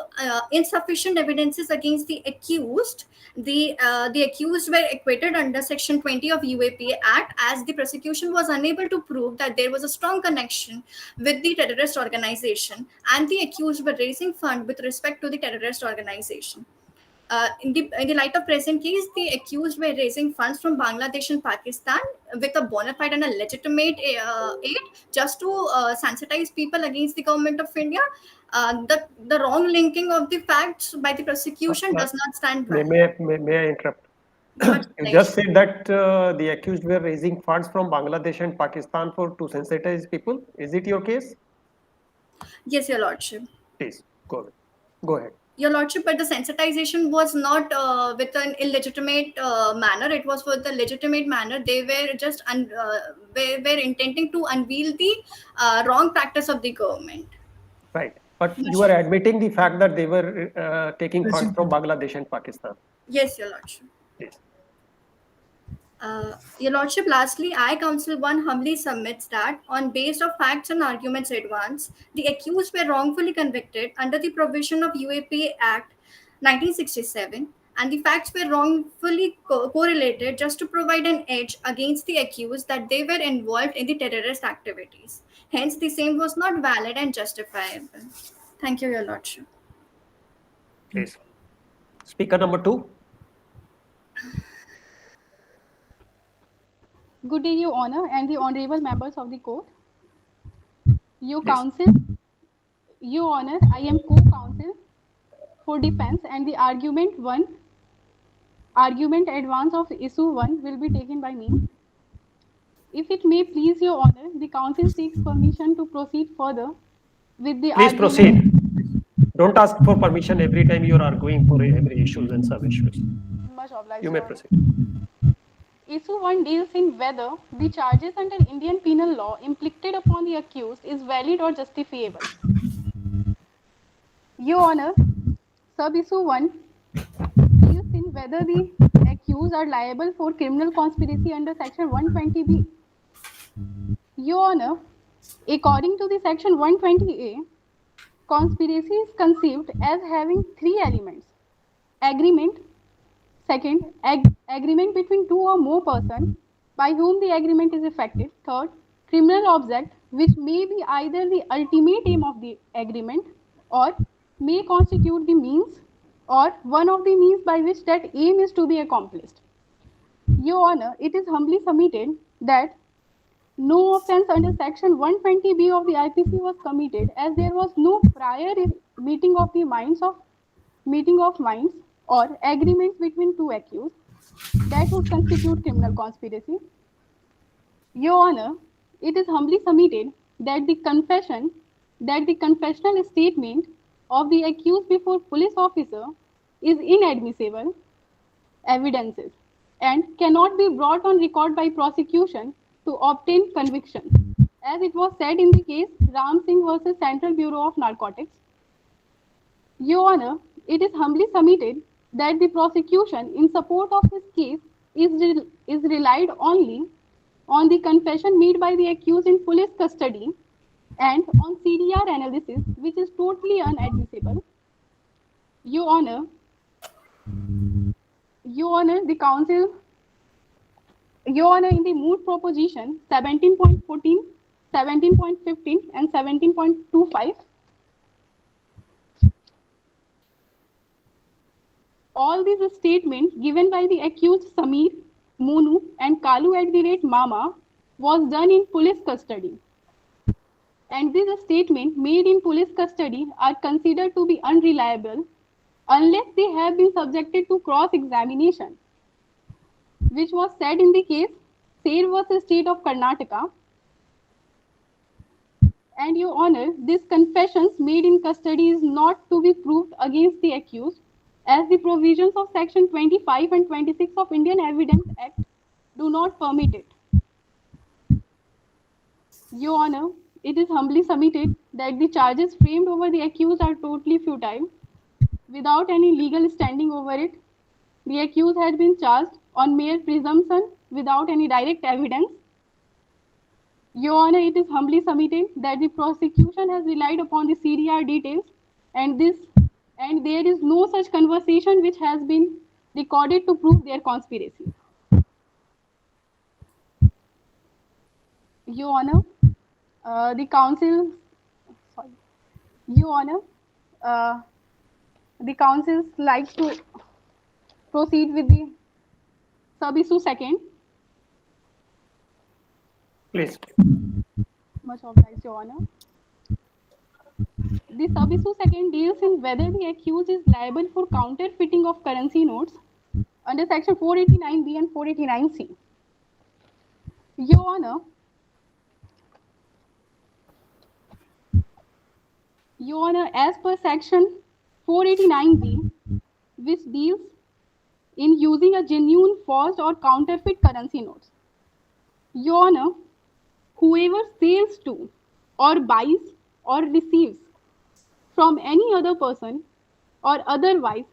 Speaker 6: insufficient evidences against the accused, the accused were acquitted under Section 20 of UAPA Act, as the prosecution was unable to prove that there was a strong connection with the terrorist organization, and the accused were raising funds with respect to the terrorist organization. In the light of present case, the accused were raising funds from Bangladesh and Pakistan with a bona fide and a legitimate aid, just to sensitize people against the government of India. The wrong linking of the facts by the prosecution does not stand valid.
Speaker 1: May I interrupt? You just said that the accused were raising funds from Bangladesh and Pakistan to sensitize people. Is it your case?
Speaker 6: Yes, Your Lordship.
Speaker 1: Please, go ahead.
Speaker 6: Your Lordship, but the sensitization was not with an illegitimate manner. It was for the legitimate manner. They were just were intending to unveil the wrong practice of the government.
Speaker 1: Right. But you are admitting the fact that they were taking funds from Bangladesh and Pakistan.
Speaker 6: Yes, Your Lordship.
Speaker 1: Yes.
Speaker 6: Your Lordship, lastly, I, Counsel 1, humbly submits that on base of facts and arguments advanced, the accused were wrongfully convicted under the provision of UAPA Act 1967, and the facts were wrongfully correlated just to provide an edge against the accused that they were involved in the terrorist activities. Hence, the same was not valid and justifiable. Thank you, Your Lordship.
Speaker 1: Please. Speaker number 2.
Speaker 7: Good day, Your Honor, and the honorable members of the court. Your
Speaker 1: Yes.
Speaker 7: counsel, Your Honor, I am co-counsel for defense, and the argument advance of issue 1 will be taken by me. If it may please Your Honor, the counsel seeks permission to proceed further with the
Speaker 1: Please
Speaker 7: argument.
Speaker 1: proceed. Don't ask for permission every time you are arguing for every issues and sub-issues.
Speaker 7: Much obliged,
Speaker 1: You may
Speaker 7: Your Honor.
Speaker 1: proceed.
Speaker 7: Issue 1 deals in whether the charges under Indian penal law inflicted upon the accused is valid or justifiable. Your Honor, sub-issue 1 deals in whether the accused are liable for criminal conspiracy under Section 120B. Your Honor, according to the Section 120A, conspiracy is conceived as having 3 elements: agreement. Second, agreement between 2 or more persons by whom the agreement is effective. Third, criminal object which may be either the ultimate aim of the agreement or may constitute the means or one of the means by which that aim is to be accomplished. Your Honor, it is humbly submitted that no offence under section 120B of the IPC was committed as there was no prior meeting of minds or agreements between two accused that would constitute criminal conspiracy. Your Honor, it is humbly submitted that the confessional statement of the accused before police officer is inadmissible evidences and cannot be brought on record by prosecution to obtain conviction, as it was said in the case Ram Singh versus Central Bureau of Narcotics. Your Honor, it is humbly submitted that the prosecution in support of this case is relied only on the confession made by the accused in police custody and on CDR analysis, which is totally unadmissible. Your Honor, the counsel, Your Honor, in the moot proposition 17.14, 17.15, and 17.25, all these statements given by the accused Sameer, Monu, and Kalu @ Mama was done in police custody. And these statements made in police custody are considered to be unreliable unless they have been subjected to cross-examination, which was said in the case Ser versus State of Karnataka. And Your Honor, these confessions made in custody is not to be proved against the accused, as the provisions of section 25 and 26 of Indian Evidence Act do not permit it. Your Honor, it is humbly submitted that the charges framed over the accused are totally futile. Without any legal standing over it, the accused had been charged on mere presumption without any direct evidence. Your Honor, it is humbly submitted that the prosecution has relied upon the CDR details and there is no such conversation which has been recorded to prove their conspiracy. Your Honor, the counsel likes to proceed with the sub-issue second.
Speaker 1: Please.
Speaker 7: Much obliged, Your Honor. The sub-issue second deals in whether the accused is liable for counterfeiting of currency notes under section 489B and 489C. Your Honor, as per section 489B, which deals in using a genuine, forged or counterfeit currency notes. Your Honor, whoever sells to or buys or receives from any other person or otherwise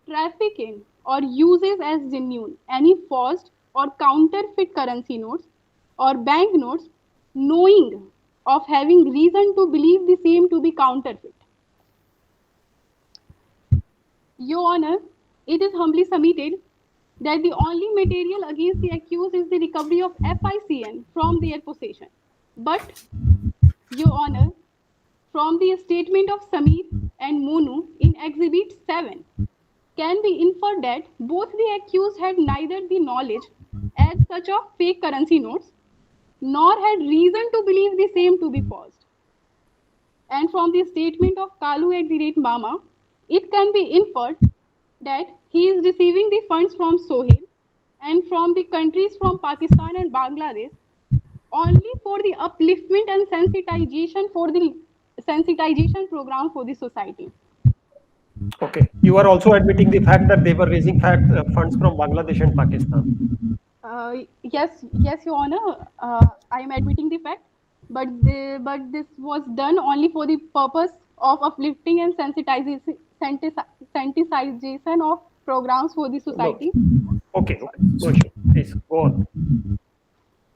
Speaker 7: traffic in or uses as genuine any forged or counterfeit currency notes or bank notes, knowing of having reason to believe the same to be counterfeit. Your Honor, it is humbly submitted that the only material against the accused is the recovery of FICN from their possession. But, Your Honor, from the statement of Sameer and Monu in Exhibit 7, can be inferred that both the accused had neither the knowledge as such of fake currency notes, nor had reason to believe the same to be forged. And from the statement of Kalu @ Mama, it can be inferred that he is receiving the funds from Sohail and from the countries from Pakistan and Bangladesh only for the upliftment and sensitization program for the society.
Speaker 1: Okay. You are also admitting the fact that they were raising funds from Bangladesh and Pakistan.
Speaker 7: Yes, Your Honor. I am admitting the fact, but this was done only for the purpose of uplifting and sensitization of programs for the society.
Speaker 1: Okay. No issue. Please go on.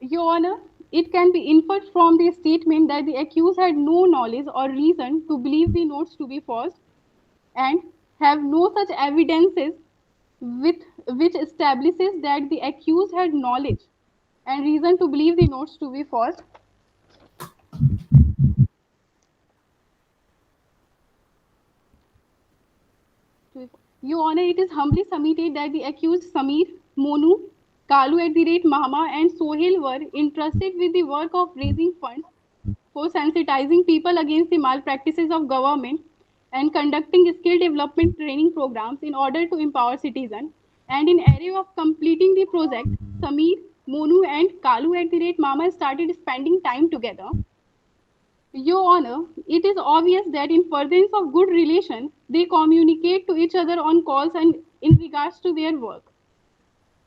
Speaker 7: Your Honor, it can be inferred from the statement that the accused had no knowledge or reason to believe the notes to be forged and have no such evidences which establishes that the accused had knowledge and reason to believe the notes to be forged. Your Honor, it is humbly submitted that the accused Sameer, Monu, Kalu Mahama, and Sohail were entrusted with the work of raising funds for sensitizing people against the malpractices of government and conducting skill development training programs in order to empower citizens. And in area of completing the project, Sameer, Monu, and Kalu Mama started spending time together. Your Honor, it is obvious that in furtherance of good relation, they communicate to each other on calls and in regards to their work.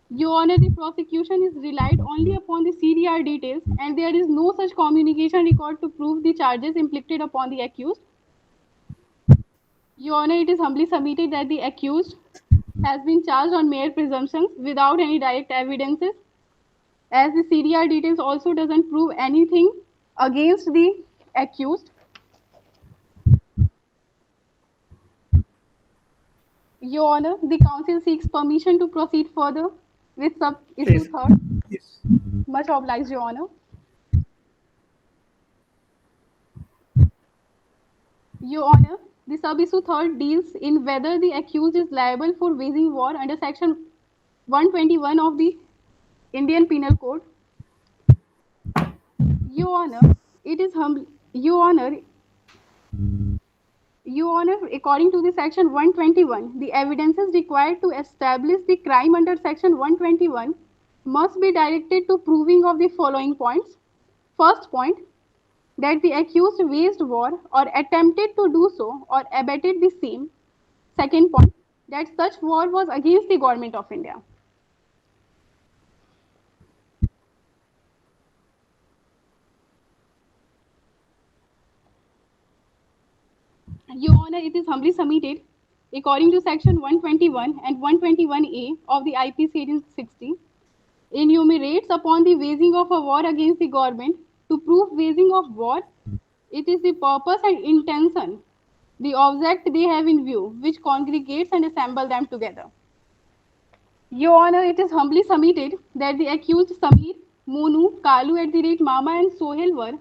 Speaker 7: Your Honor, the prosecution is relied only upon the CDR details and there is no such communication record to prove the charges inflicted upon the accused. Your Honor, it is humbly submitted that the accused has been charged on mere presumptions without any direct evidences, as the CDR details also doesn't prove anything against the accused. Your Honor, the counsel seeks permission to proceed further with sub-issue
Speaker 1: Please.
Speaker 7: third.
Speaker 5: Yes.
Speaker 7: Much obliged, Your Honor. Your Honor, the sub-issue third deals in whether the accused is liable for waging war under Section 121 of the Indian Penal Code. Your Honor, it is humbly, Your Honor, according to the Section 121, the evidences required to establish the crime under Section 121 must be directed to proving of the following points. First point, that the accused waged war or attempted to do so or abetted the same. Second point, that such war was against the government of India. Your Honor, it is humbly submitted, according to Section 121 and 121A of the IPC 1860, enumerates upon the waging of a war against the government. To prove waging of war, it is the purpose and intention, the object they have in view, which congregates and assemble them together. Your Honor, it is humbly submitted that the accused Sameer, Monu, Kalu Mama, and Sohail were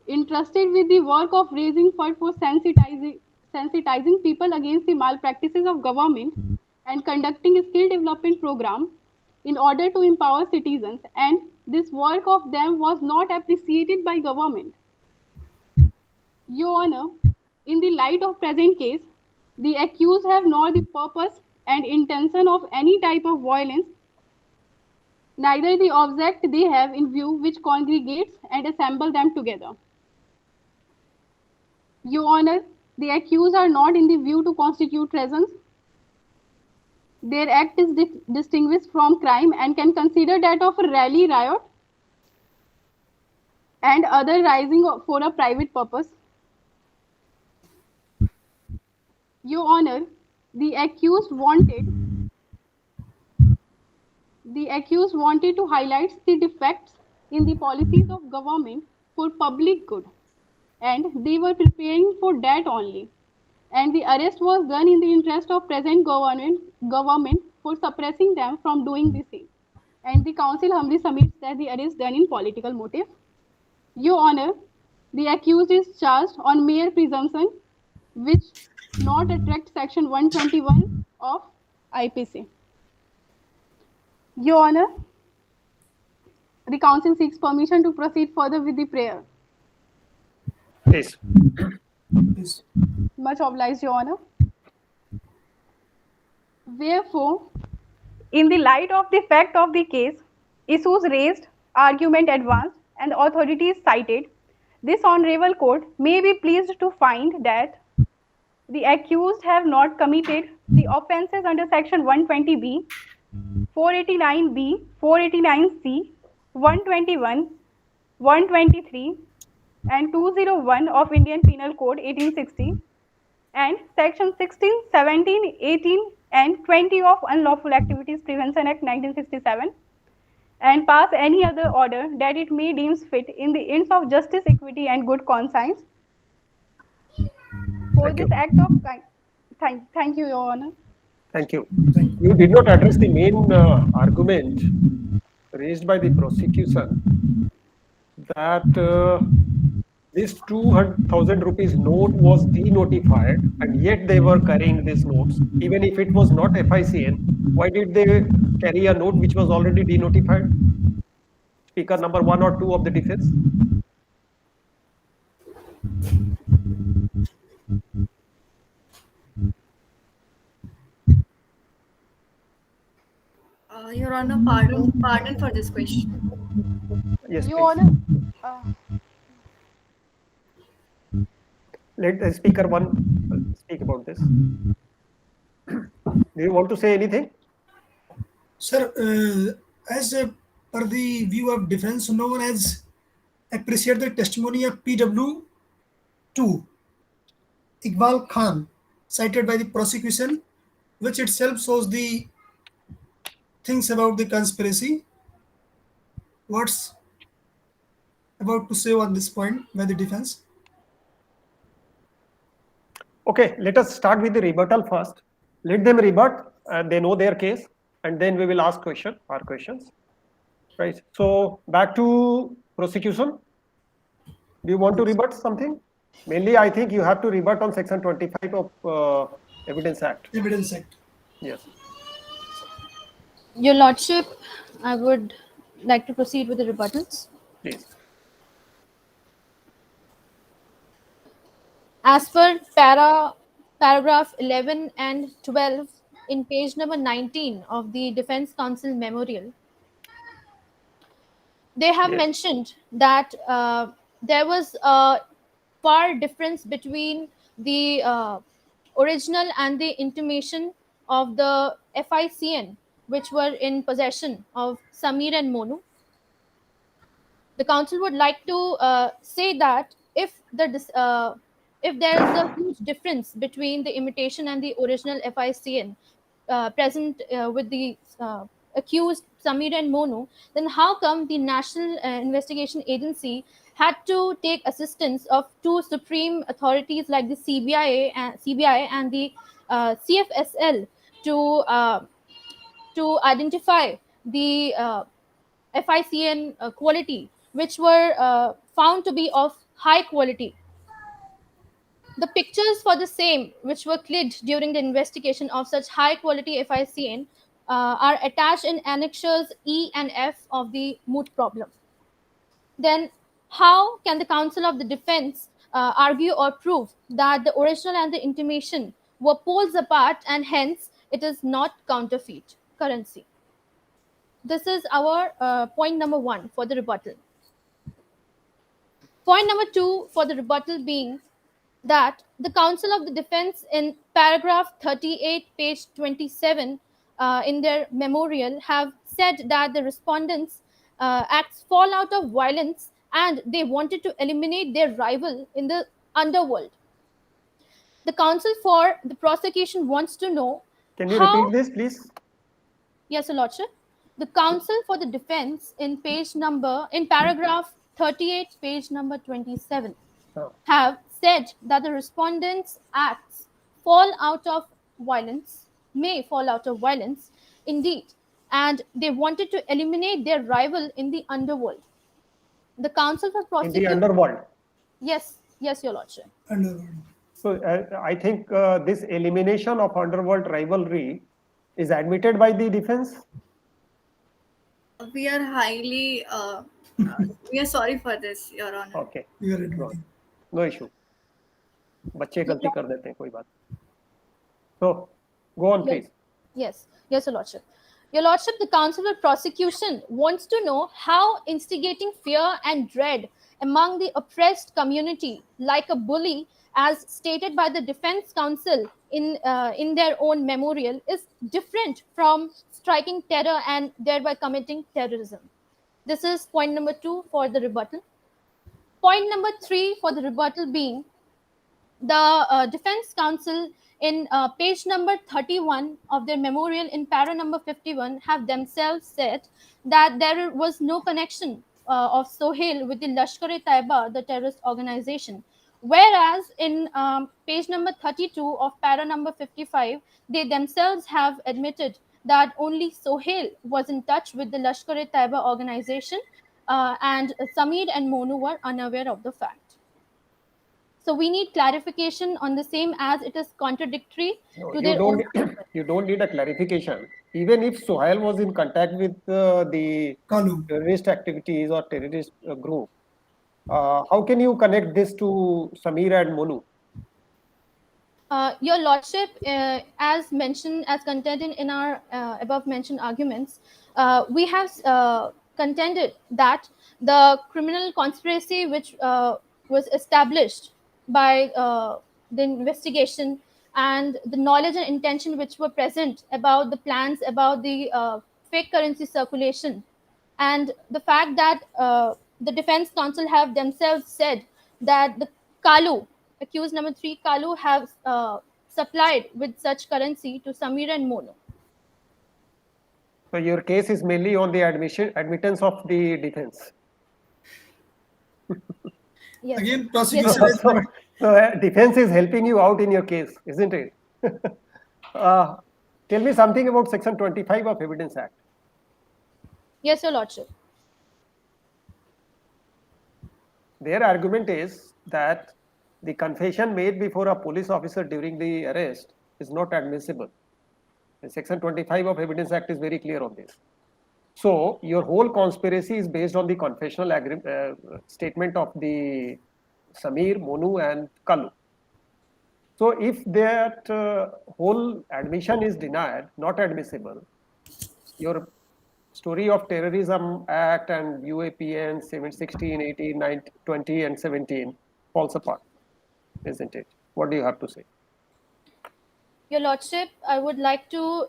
Speaker 7: entrusted with the work of raising funds for sensitizing people against the malpractices of government and conducting a skill development program in order to empower citizens, and this work of them was not appreciated by government. Your Honor, in the light of present case, the accused have not the purpose and intention of any type of violence, neither the object they have in view which congregates and assemble them together. Your Honor, the accused are not in the view to constitute treasons. Their act is distinguished from crime and can consider that of a rally, riot, and other rising for a private purpose. Your Honor, the accused wanted to highlight the defects in the policies of government for public good, and they were preparing for that only. And the arrest was done in the interest of present government for suppressing them from doing the same. And the counsel humbly submits that the arrest done in political motive. Your Honor, the accused is charged on mere presumption, which not attract Section 121 of IPC. Your Honor, the counsel seeks permission to proceed further with the prayer.
Speaker 1: Please.
Speaker 5: Yes.
Speaker 7: Much obliged, Your Honor. Wherefore, in the light of the fact of the case, issues raised, argument advanced, and authorities cited, this honorable court may be pleased to find that the accused have not committed the offences under Section 120B, 489B, 489C, 121, 123, and 201 of Indian Penal Code 1860, and Section 16, 17, 18, and 20 of Unlawful Activities Prevention Act 1967, and pass any other order that it may deems fit in the ends of justice, equity, and good conscience. For
Speaker 1: Thank
Speaker 7: this
Speaker 1: you.
Speaker 7: act of thank you, Your Honor.
Speaker 1: Thank you. You did not address the main argument raised by the prosecution that this 200,000 rupees note was denotified, and yet they were carrying these notes. Even if it was not FICN, why did they carry a note which was already denotified? Speaker number 1 or 2 of the defense.
Speaker 6: Your Honor, pardon for this question.
Speaker 1: Yes,
Speaker 7: Your
Speaker 1: please.
Speaker 7: Honor,
Speaker 1: Let the speaker 1 speak about this. Do you want to say anything?
Speaker 5: Sir, as per the view of defense, no one has appreciated the testimony of PW2, Iqbal Khan, cited by the prosecution, which itself shows the things about the conspiracy. What's about to say on this point by the defense?
Speaker 1: Okay, let us start with the rebuttal first. Let them rebut, they know their case, and then we will ask our questions. Right. So back to prosecution. Do you want to rebut something? Mainly, I think you have to rebut on Section 25 of Evidence Act.
Speaker 5: Evidence Act.
Speaker 1: Yes.
Speaker 4: Your Lordship, I would like to proceed with the rebuttals.
Speaker 1: Please.
Speaker 4: As per paragraph 11 and 12 in page number 19 of the Defense Counsel Memorial, they have
Speaker 1: Yes.
Speaker 4: mentioned that there was a far difference between the original and the intimation of the FICN, which were in possession of Samir and Monu. The council would like to say that if there is a huge difference between the imitation and the original FICN present with the accused Samir and Monu, then how come the National Investigation Agency had to take assistance of two supreme authorities like the CBI and the CFSL to identify the FICN quality, which were found to be of high quality? The pictures for the same, which were clicked during the investigation of such high quality FICN, are attached in annexures E and F of the moot problem. Then, how can the counsel of the defense argue or prove that the original and the intimation were poles apart and hence it is not counterfeit currency? This is our point number 1 for the rebuttal. Point number 2 for the rebuttal being that the counsel of the defense in paragraph 38, page 27 in their memorial have said that the respondents' acts fall out of violence and they wanted to eliminate their rival in the underworld. The counsel for the prosecution wants to know
Speaker 1: Can you
Speaker 4: how.
Speaker 1: repeat this, please?
Speaker 4: Yes, Your Lordship. The counsel for the defense in paragraph 38, page number 27,
Speaker 1: Oh.
Speaker 4: have said that the respondents' acts may fall out of violence, indeed, and they wanted to eliminate their rival in the underworld. The counsel for
Speaker 1: In the
Speaker 4: prosecution.
Speaker 1: underworld.
Speaker 4: Yes, Your Lordship.
Speaker 5: Underworld.
Speaker 1: So I think this elimination of underworld rivalry is admitted by the defense.
Speaker 6: We are highly, we are sorry for this, Your Honor.
Speaker 1: Okay,
Speaker 5: We are admitting.
Speaker 1: no issue. बच्चे गलती कर देते हैं, कोई बात. So go on, please.
Speaker 4: Yes, Your Lordship. Your Lordship, the counsel for prosecution wants to know how instigating fear and dread among the oppressed community, like a bully, as stated by the defense counsel in their own memorial, is different from striking terror and thereby committing terrorism. This is point number 2 for the rebuttal. Point number 3 for the rebuttal being the defense counsel in page number 31 of their memorial in para number 51 have themselves said that there was no connection of Sohail with the Lashkar-e-Taiba, the terrorist organization. Whereas in page number 32 of para number 55, they themselves have admitted that only Sohail was in touch with the Lashkar-e-Taiba organization and Samir and Monu were unaware of the fact. So we need clarification on the same, as it is contradictory
Speaker 1: No,
Speaker 4: to
Speaker 1: you
Speaker 4: their own.
Speaker 1: don't. You don't need a clarification. Even if Sohail was in contact with the
Speaker 5: Kalu.
Speaker 1: terrorist activities or terrorist group, how can you connect this to Samir and Monu?
Speaker 4: Your Lordship, as mentioned, as contended in our above mentioned arguments, we have contended that the criminal conspiracy which was established by the investigation, and the knowledge and intention which were present about the plans, about the fake currency circulation, and the fact that the defense counsel have themselves said that the Kalu, accused number 3 Kalu, have supplied with such currency to Samir and Mono.
Speaker 1: So your case is mainly on the admittance of the defense.
Speaker 4: Yes.
Speaker 5: Again,
Speaker 4: Yes,
Speaker 5: prosecution
Speaker 4: sir.
Speaker 5: has not.
Speaker 1: So defense is helping you out in your case, isn't it? Tell me something about Section 25 of Evidence Act.
Speaker 4: Yes, Your Lordship.
Speaker 1: Their argument is that the confession made before a police officer during the arrest is not admissible. And Section 25 of Evidence Act is very clear on this. So your whole conspiracy is based on the confessional statement of the Samir, Monu, and Kalu. So if that whole admission is denied, not admissible, your story of Terrorism Act and UAPN 16, 18, 19, 20, and 17 falls apart, isn't it? What do you have to say?
Speaker 4: Your Lordship, I would like to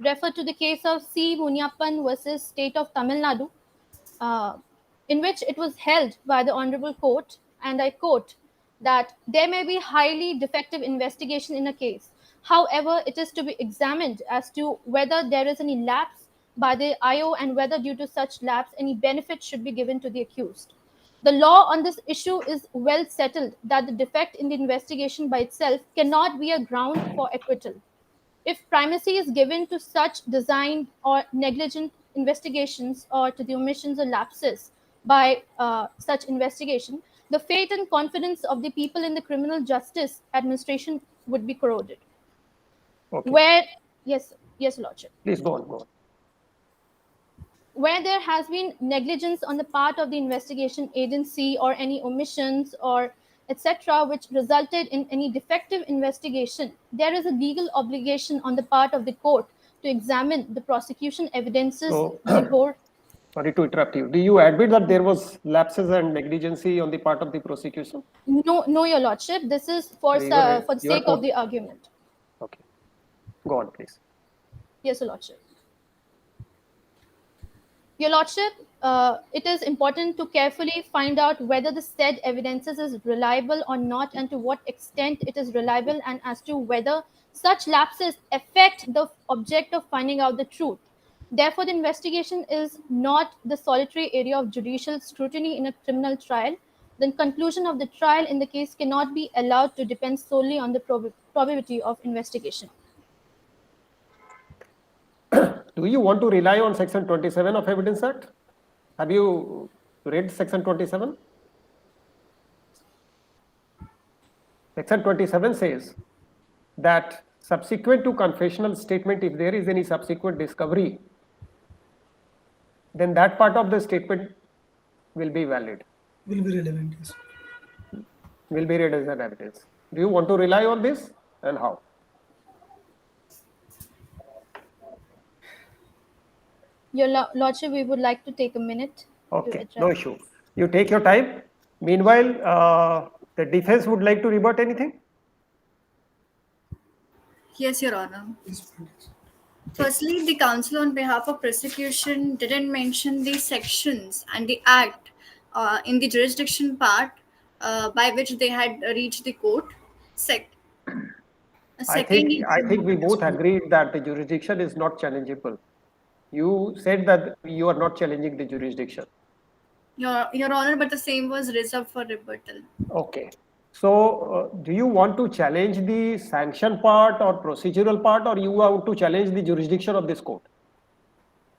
Speaker 4: refer to the case of C. Muniappan versus State of Tamil Nadu, in which it was held by the Honorable Court, and I quote, that there may be highly defective investigation in a case. However, it is to be examined as to whether there is any lapse by the IO, and whether due to such lapse any benefit should be given to the accused. The law on this issue is well settled that the defect in the investigation by itself cannot be a ground for acquittal. If primacy is given to such designed or negligent investigations, or to the omissions or lapses by such investigation, the faith and confidence of the people in the criminal justice administration would be corroded.
Speaker 1: Okay.
Speaker 4: Where, yes, Lordship.
Speaker 1: Please go on.
Speaker 4: Where there has been negligence on the part of the investigation agency, or any omissions or etc., which resulted in any defective investigation, there is a legal obligation on the part of the court to examine the prosecution evidences
Speaker 1: So-
Speaker 4: before.
Speaker 1: Sorry to interrupt you. Do you admit that there was lapses and negligency on the part of the prosecution?
Speaker 4: No, Your Lordship. This is for
Speaker 1: So
Speaker 4: for the
Speaker 1: you are
Speaker 4: sake of the argument.
Speaker 1: Okay. Go on, please.
Speaker 4: Yes, Your Lordship. Your Lordship, it is important to carefully find out whether the said evidences is reliable or not, and to what extent it is reliable, and as to whether such lapses affect the object of finding out the truth. Therefore, the investigation is not the solitary area of judicial scrutiny in a criminal trial. The conclusion of the trial in the case cannot be allowed to depend solely on the probability of investigation.
Speaker 1: Do you want to rely on Section 27 of Evidence Act? Have you read Section 27? Section 27 says that subsequent to confessional statement, if there is any subsequent discovery, then that part of the statement will be valid,
Speaker 5: Will be relevant. Yes.
Speaker 1: will be read as an evidence. Do you want to rely on this, and how?
Speaker 4: Your Lordship, we would like to take a minute.
Speaker 1: Okay,
Speaker 4: address.
Speaker 1: no issue. You take your time. Meanwhile, the defense would like to rebut anything?
Speaker 6: Yes, Your Honor.
Speaker 5: Yes, please.
Speaker 6: Firstly, the counsel on behalf of prosecution didn't mention the sections and the act in the jurisdiction part by which they had reached the court.
Speaker 1: I think we both agreed that the jurisdiction is not challengeable. You said that you are not challenging the jurisdiction.
Speaker 6: Your Honor, but the same was reserved for rebuttal.
Speaker 1: Okay. So, do you want to challenge the sanction part or procedural part, or you want to challenge the jurisdiction of this court?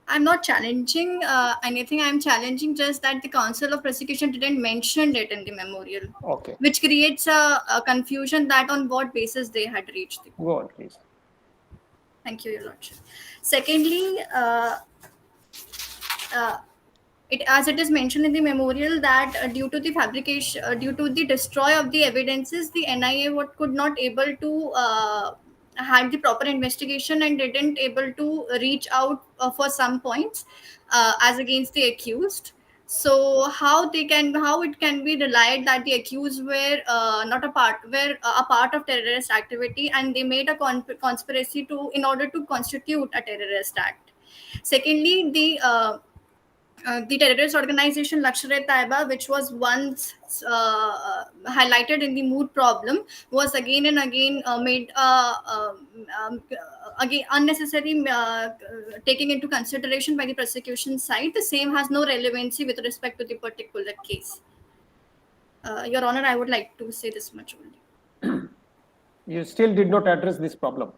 Speaker 6: I'm not challenging anything. I'm challenging just that the counsel of prosecution didn't mention it in the memorial,
Speaker 1: Okay,
Speaker 6: which creates a confusion that on what basis they had reached the.
Speaker 1: go on, please.
Speaker 6: Thank you, Your Lordship. Secondly, it as it is mentioned in the memorial that due to the fabrication, due to the destroy of the evidences, the NIA could not able to had the proper investigation and didn't able to reach out for some points as against the accused. So how it can be relied that the accused were not a part were a part of terrorist activity, and they made a conspiracy to in order to constitute a terrorist act. Secondly, the terrorist organization Lashkar-e-Taiba, which was once highlighted in the mood problem, was again and again made again unnecessary taking into consideration by the prosecution side. The same has no relevancy with respect to the particular case. Your Honor, I would like to say this much only.
Speaker 1: You still did not address this problem.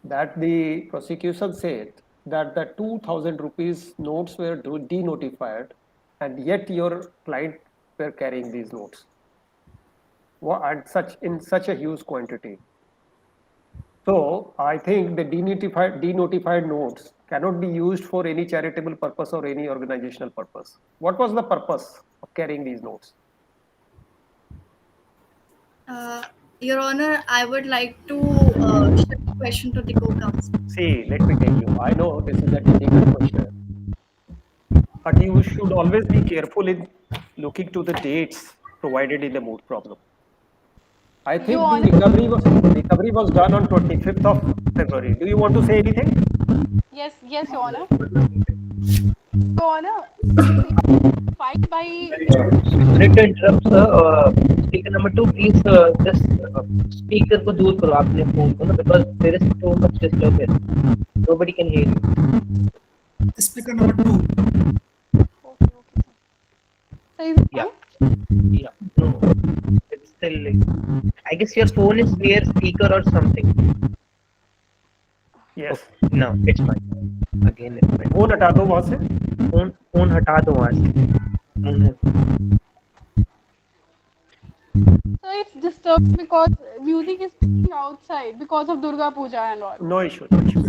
Speaker 1: That the prosecution said that the 2,000 rupees notes were denotified, and yet your client were carrying these notes and in such a huge quantity. So I think the denotified notes cannot be used for any charitable purpose or any organizational purpose. What was the purpose of carrying these notes?
Speaker 6: Your Honor, I would like to shift the question to the co-counsel.
Speaker 1: See, let me tell you, I know this is a difficult question, but you should always be careful in looking to the dates provided in the mood problem. I think
Speaker 7: Your
Speaker 1: the recovery was done on 25th of February. Do you want to say anything?
Speaker 7: Yes, Your Honor. Your Honor, fight by.
Speaker 2: Sorry to interrupt, sir. Speaker number 2, please just speaker को दूर करो आपने phone को ना, because there is too much disturbance. Nobody can hear you.
Speaker 5: Speaker number 2.
Speaker 7: Okay. So is it
Speaker 2: Yeah.
Speaker 7: fine?
Speaker 2: Yeah. No, it's still like, I guess your phone is near speaker or something.
Speaker 1: Yes.
Speaker 2: No, it's fine. Again, it's fine.
Speaker 1: Phone हटा दो वहां से.
Speaker 2: Phone हटा दो वहां से.
Speaker 7: So it's disturbed because music is playing outside because of Durga Puja and all.
Speaker 1: No issue. No issue.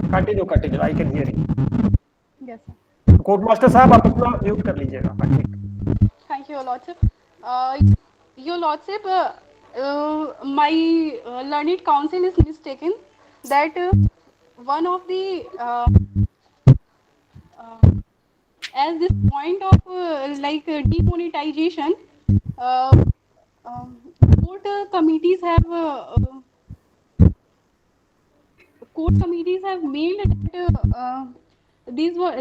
Speaker 1: Continue. I can hear you.
Speaker 7: Yes, sir.
Speaker 1: Court master साहब आप अपना म्यूट कर लीजिएगा. हाँ, ठीक.
Speaker 7: Thank you, Your Lordship. Your Lordship, my learned counsel is mistaken that one of the as this point of demonetization, court committees have made that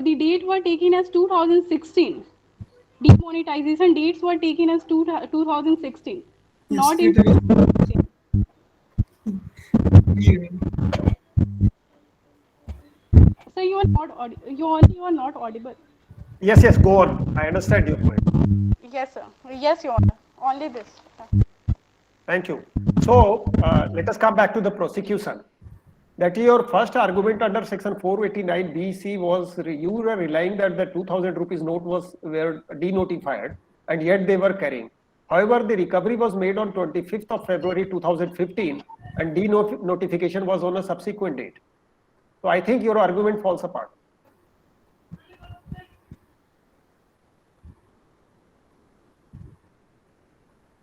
Speaker 7: the date were taken as 2016. Demonetization dates were taken as 2016,
Speaker 5: Yes,
Speaker 7: not in
Speaker 5: it is.
Speaker 7: 2016. So you are not audible.
Speaker 1: Yes. Go on. I understand your point.
Speaker 7: Yes, sir. Yes, Your Honor. Only this.
Speaker 1: Thank you. So let us come back to the prosecution. That your first argument under section 489 BC was you were relying that the 2,000 rupees note were denotified, and yet they were carrying. However, the recovery was made on 25th of February 2015, and denotification was on a subsequent date. So I think your argument falls apart.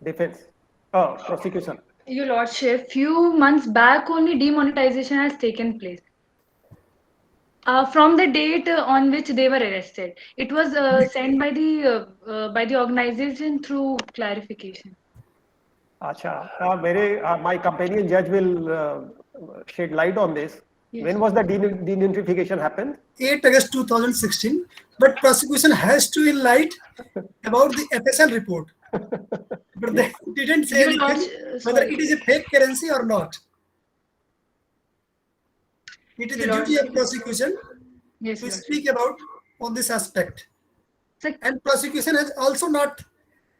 Speaker 1: Defense. Prosecution.
Speaker 3: Your Lordship, few months back only demonetization has taken place. From the date on which they were arrested, it was sent by the organization through clarification.
Speaker 1: Acha, my companion judge will shed light on this.
Speaker 3: Yes.
Speaker 1: When was the denotification happened?
Speaker 5: 8 August 2016, but prosecution has to enlighten about the FSL report. But they didn't say
Speaker 3: Your
Speaker 5: anything
Speaker 3: Lordship,
Speaker 5: whether
Speaker 3: sorry.
Speaker 5: it is a fake currency or not. It is the
Speaker 3: Your
Speaker 5: duty of
Speaker 3: Lordship.
Speaker 5: prosecution
Speaker 3: Yes,
Speaker 5: to
Speaker 3: Lordship.
Speaker 5: speak about on this aspect.
Speaker 3: Sir,
Speaker 5: And prosecution has also not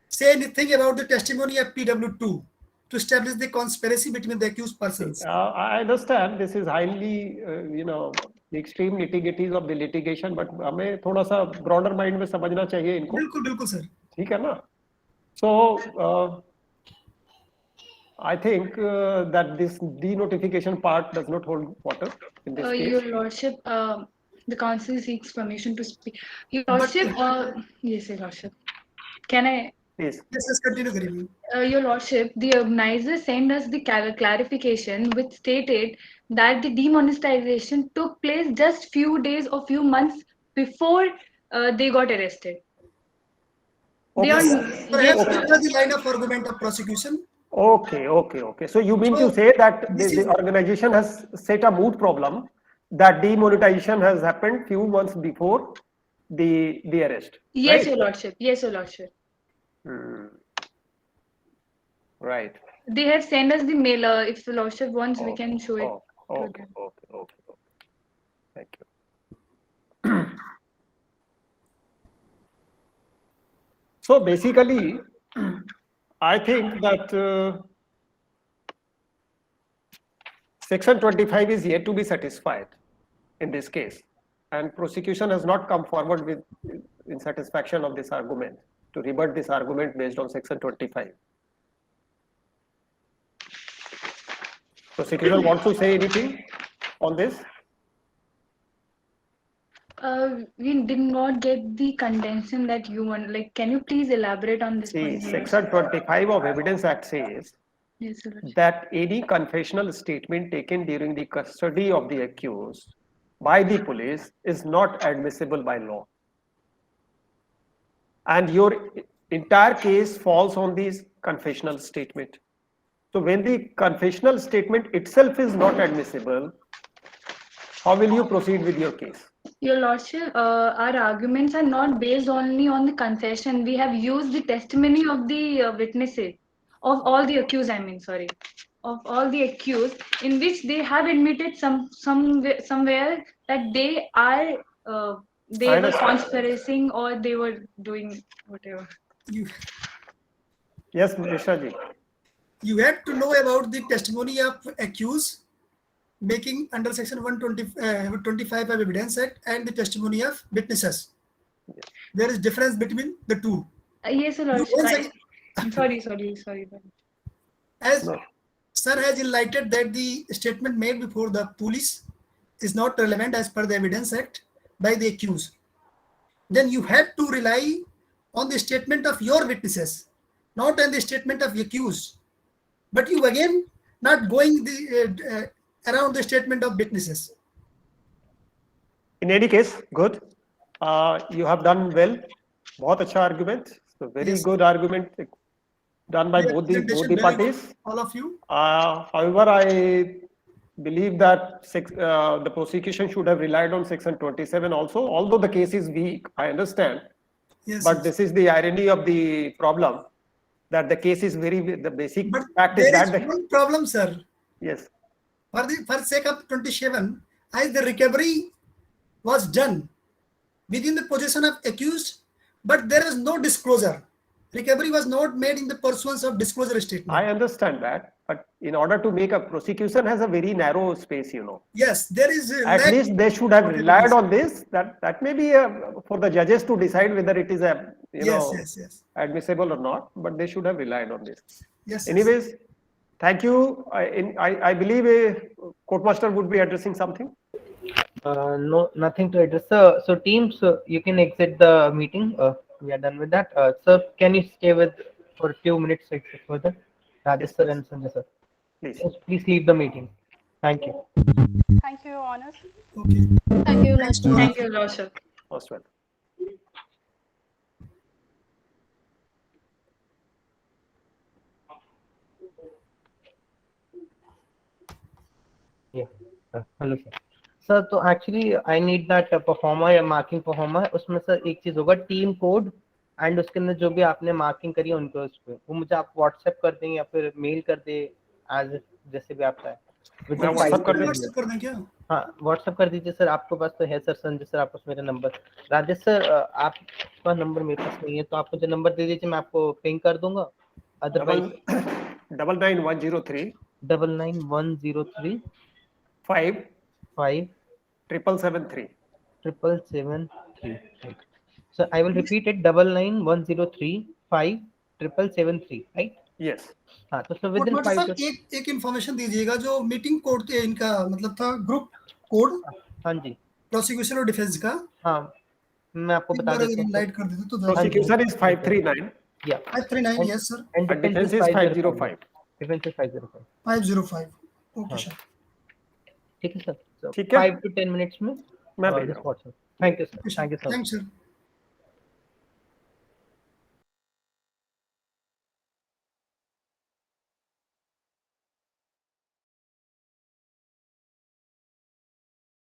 Speaker 5: say anything about the testimony of PW2 to establish the conspiracy between the accused persons.
Speaker 1: I understand this is highly, the extreme nitty-gritties of the litigation, but हमें थोड़ा सा broader mind में समझना चाहिए इनको,
Speaker 5: बिल्कुल बिल्कुल sir.
Speaker 1: ठीक है ना? So I think that this denotification part does not hold water in this case.
Speaker 3: Your Lordship, the council seeks permission to speak. Your
Speaker 5: But-
Speaker 3: Lordship, yes, Your Lordship. Can I?
Speaker 1: Please.
Speaker 5: Yes, continue करिए.
Speaker 3: Your Lordship, the organizer sent us the clarification which stated that the demonetization took place just few days or few months before they got arrested. They
Speaker 1: Okay.
Speaker 3: are,
Speaker 5: So I
Speaker 3: yes,
Speaker 5: have cleared the line of argument of prosecution.
Speaker 1: Okay. So you mean to
Speaker 5: So,
Speaker 1: say that
Speaker 5: this
Speaker 1: the
Speaker 5: is-
Speaker 1: organization has set a moot problem that demonetization has happened few months before the arrest.
Speaker 3: yes,
Speaker 1: right?
Speaker 3: Your Lordship. Yes, Your Lordship.
Speaker 1: Hmm. Right.
Speaker 3: They have sent us the mail. If the Lordship wants, we can show it.
Speaker 1: Okay. Thank you. So basically, I think that Section 25 is yet to be satisfied in this case, and prosecution has not come forward with in satisfaction of this argument to rebut this argument based on Section 25. Prosecution wants to say anything on this?
Speaker 3: We did not get the contention that you want. Like, can you please elaborate on this
Speaker 1: See,
Speaker 3: point?
Speaker 1: Section 25 of Evidence Act says
Speaker 3: Yes, Your Lordship.
Speaker 1: that any confessional statement taken during the custody of the accused by the police is not admissible by law. And your entire case falls on this confessional statement. So when the confessional statement itself is not admissible, how will you proceed with your case?
Speaker 3: Your Lordship, our arguments are not based only on the confession. We have used the testimony of the witnesses, of all the accused, of all the accused, in which they have admitted somewhere that they are they
Speaker 1: I
Speaker 3: were
Speaker 1: understand.
Speaker 3: conspiring or they were doing whatever.
Speaker 1: Yes, Mishra ji.
Speaker 5: You had to know about the testimony of accused making under section 125 of Evidence Act and the testimony of witnesses. There is difference between the two.
Speaker 3: Yes, Your
Speaker 5: You
Speaker 3: Lordship.
Speaker 5: once
Speaker 3: Sorry.
Speaker 5: As
Speaker 1: No.
Speaker 5: sir has enlightened that the statement made before the police is not relevant as per the Evidence Act by the accused, then you have to rely on the statement of your witnesses, not on the statement of the accused. But you again not going around the statement of witnesses.
Speaker 1: In any case, good. You have done well. बहुत अच्छा argument. So very
Speaker 5: Yes.
Speaker 1: good argument done by
Speaker 5: Your
Speaker 1: both the
Speaker 5: presentation very good,
Speaker 1: parties.
Speaker 5: all of you.
Speaker 1: However, I believe that the prosecution should have relied on Section 27 also. Although the case is weak, I understand.
Speaker 5: Yes.
Speaker 1: But this is the irony of the problem, that the case is the basic
Speaker 5: But
Speaker 1: fact is
Speaker 5: there
Speaker 1: that
Speaker 5: is one problem, sir.
Speaker 1: yes.
Speaker 5: For sake of 27, as the recovery was done within the possession of accused, but there is no disclosure. Recovery was not made in the pursuance of disclosure statement.
Speaker 1: I understand that, but in order to make a prosecution has a very narrow space,
Speaker 5: Yes, there is a
Speaker 1: At
Speaker 5: lack-
Speaker 1: least they should have relied on this. That may be for the judges to decide whether it is
Speaker 5: Yes.
Speaker 1: admissible or not. But they should have relied on this.
Speaker 5: Yes.
Speaker 1: Anyways, thank you. I believe Courtmaster would be addressing something.
Speaker 2: No, nothing to address. So teams, you can exit the meeting. We are done with that. Sir, can you stay for a few minutes further? Rajesh sir and Sanjay sir.
Speaker 1: Please.
Speaker 2: Please leave the meeting. Thank you.
Speaker 7: Thank you, Your Honor.
Speaker 5: Okay.
Speaker 4: Thank you,
Speaker 5: Thanks
Speaker 4: Lordship.
Speaker 5: to
Speaker 3: Thank you, Lordship.
Speaker 1: Most well.
Speaker 2: Yeah. Hello sir. Sir तो actually I need that performer या marking performer, उसमें sir एक चीज होगा team code and उसके अंदर जो भी आपने मार्किंग करी है उनको उस पे वो मुझे आप व्हाट्सएप कर दें या फिर मेल कर दे एज जैसे भी आपका है
Speaker 1: मैं WhatsApp कर
Speaker 5: व्हाट्सएप कर दें क्या?
Speaker 2: हाँ व्हाट्सएप कर दीजिए सर, आपके पास तो है सर संजय सर, आपके पास मेरा नंबर। राजेश सर आपका नंबर मेरे पास नहीं है तो आप मुझे नंबर दे दीजिए, मैं आपको पिंग कर दूंगा। Otherwise
Speaker 1: 99103
Speaker 2: 991035
Speaker 1: 5 7773.
Speaker 2: 7773. Right. So I will repeat it: 9910357773. Right.
Speaker 1: Yes.
Speaker 2: हाँ, तो so within
Speaker 5: मोटे
Speaker 2: 5
Speaker 5: साहब
Speaker 2: to
Speaker 5: एक इन्फॉर्मेशन दीजिएगा जो मीटिंग कोड इनका मतलब था ग्रुप कोड
Speaker 2: हाँ जी,
Speaker 5: प्रोसिक्यूशन और डिफेंस का
Speaker 2: हाँ मैं आपको
Speaker 5: एक
Speaker 2: बता
Speaker 5: बार
Speaker 2: देता
Speaker 5: अगर
Speaker 2: हूँ.
Speaker 5: इनलाइट कर देते तो ज़्यादा
Speaker 1: Prosecution is 539
Speaker 2: Yeah.
Speaker 5: 539 yes sir
Speaker 2: And
Speaker 1: and defense is 505.
Speaker 2: Defense is 505.
Speaker 5: 505 okay
Speaker 2: हाँ.
Speaker 5: सर
Speaker 2: ठीक है सर. So
Speaker 1: ठीक है.
Speaker 2: 5 to 10 minutes में
Speaker 1: मैं भेज रहा हूँ.
Speaker 2: WhatsApp. Thank you sir. Thank you so much.
Speaker 5: Thanks sir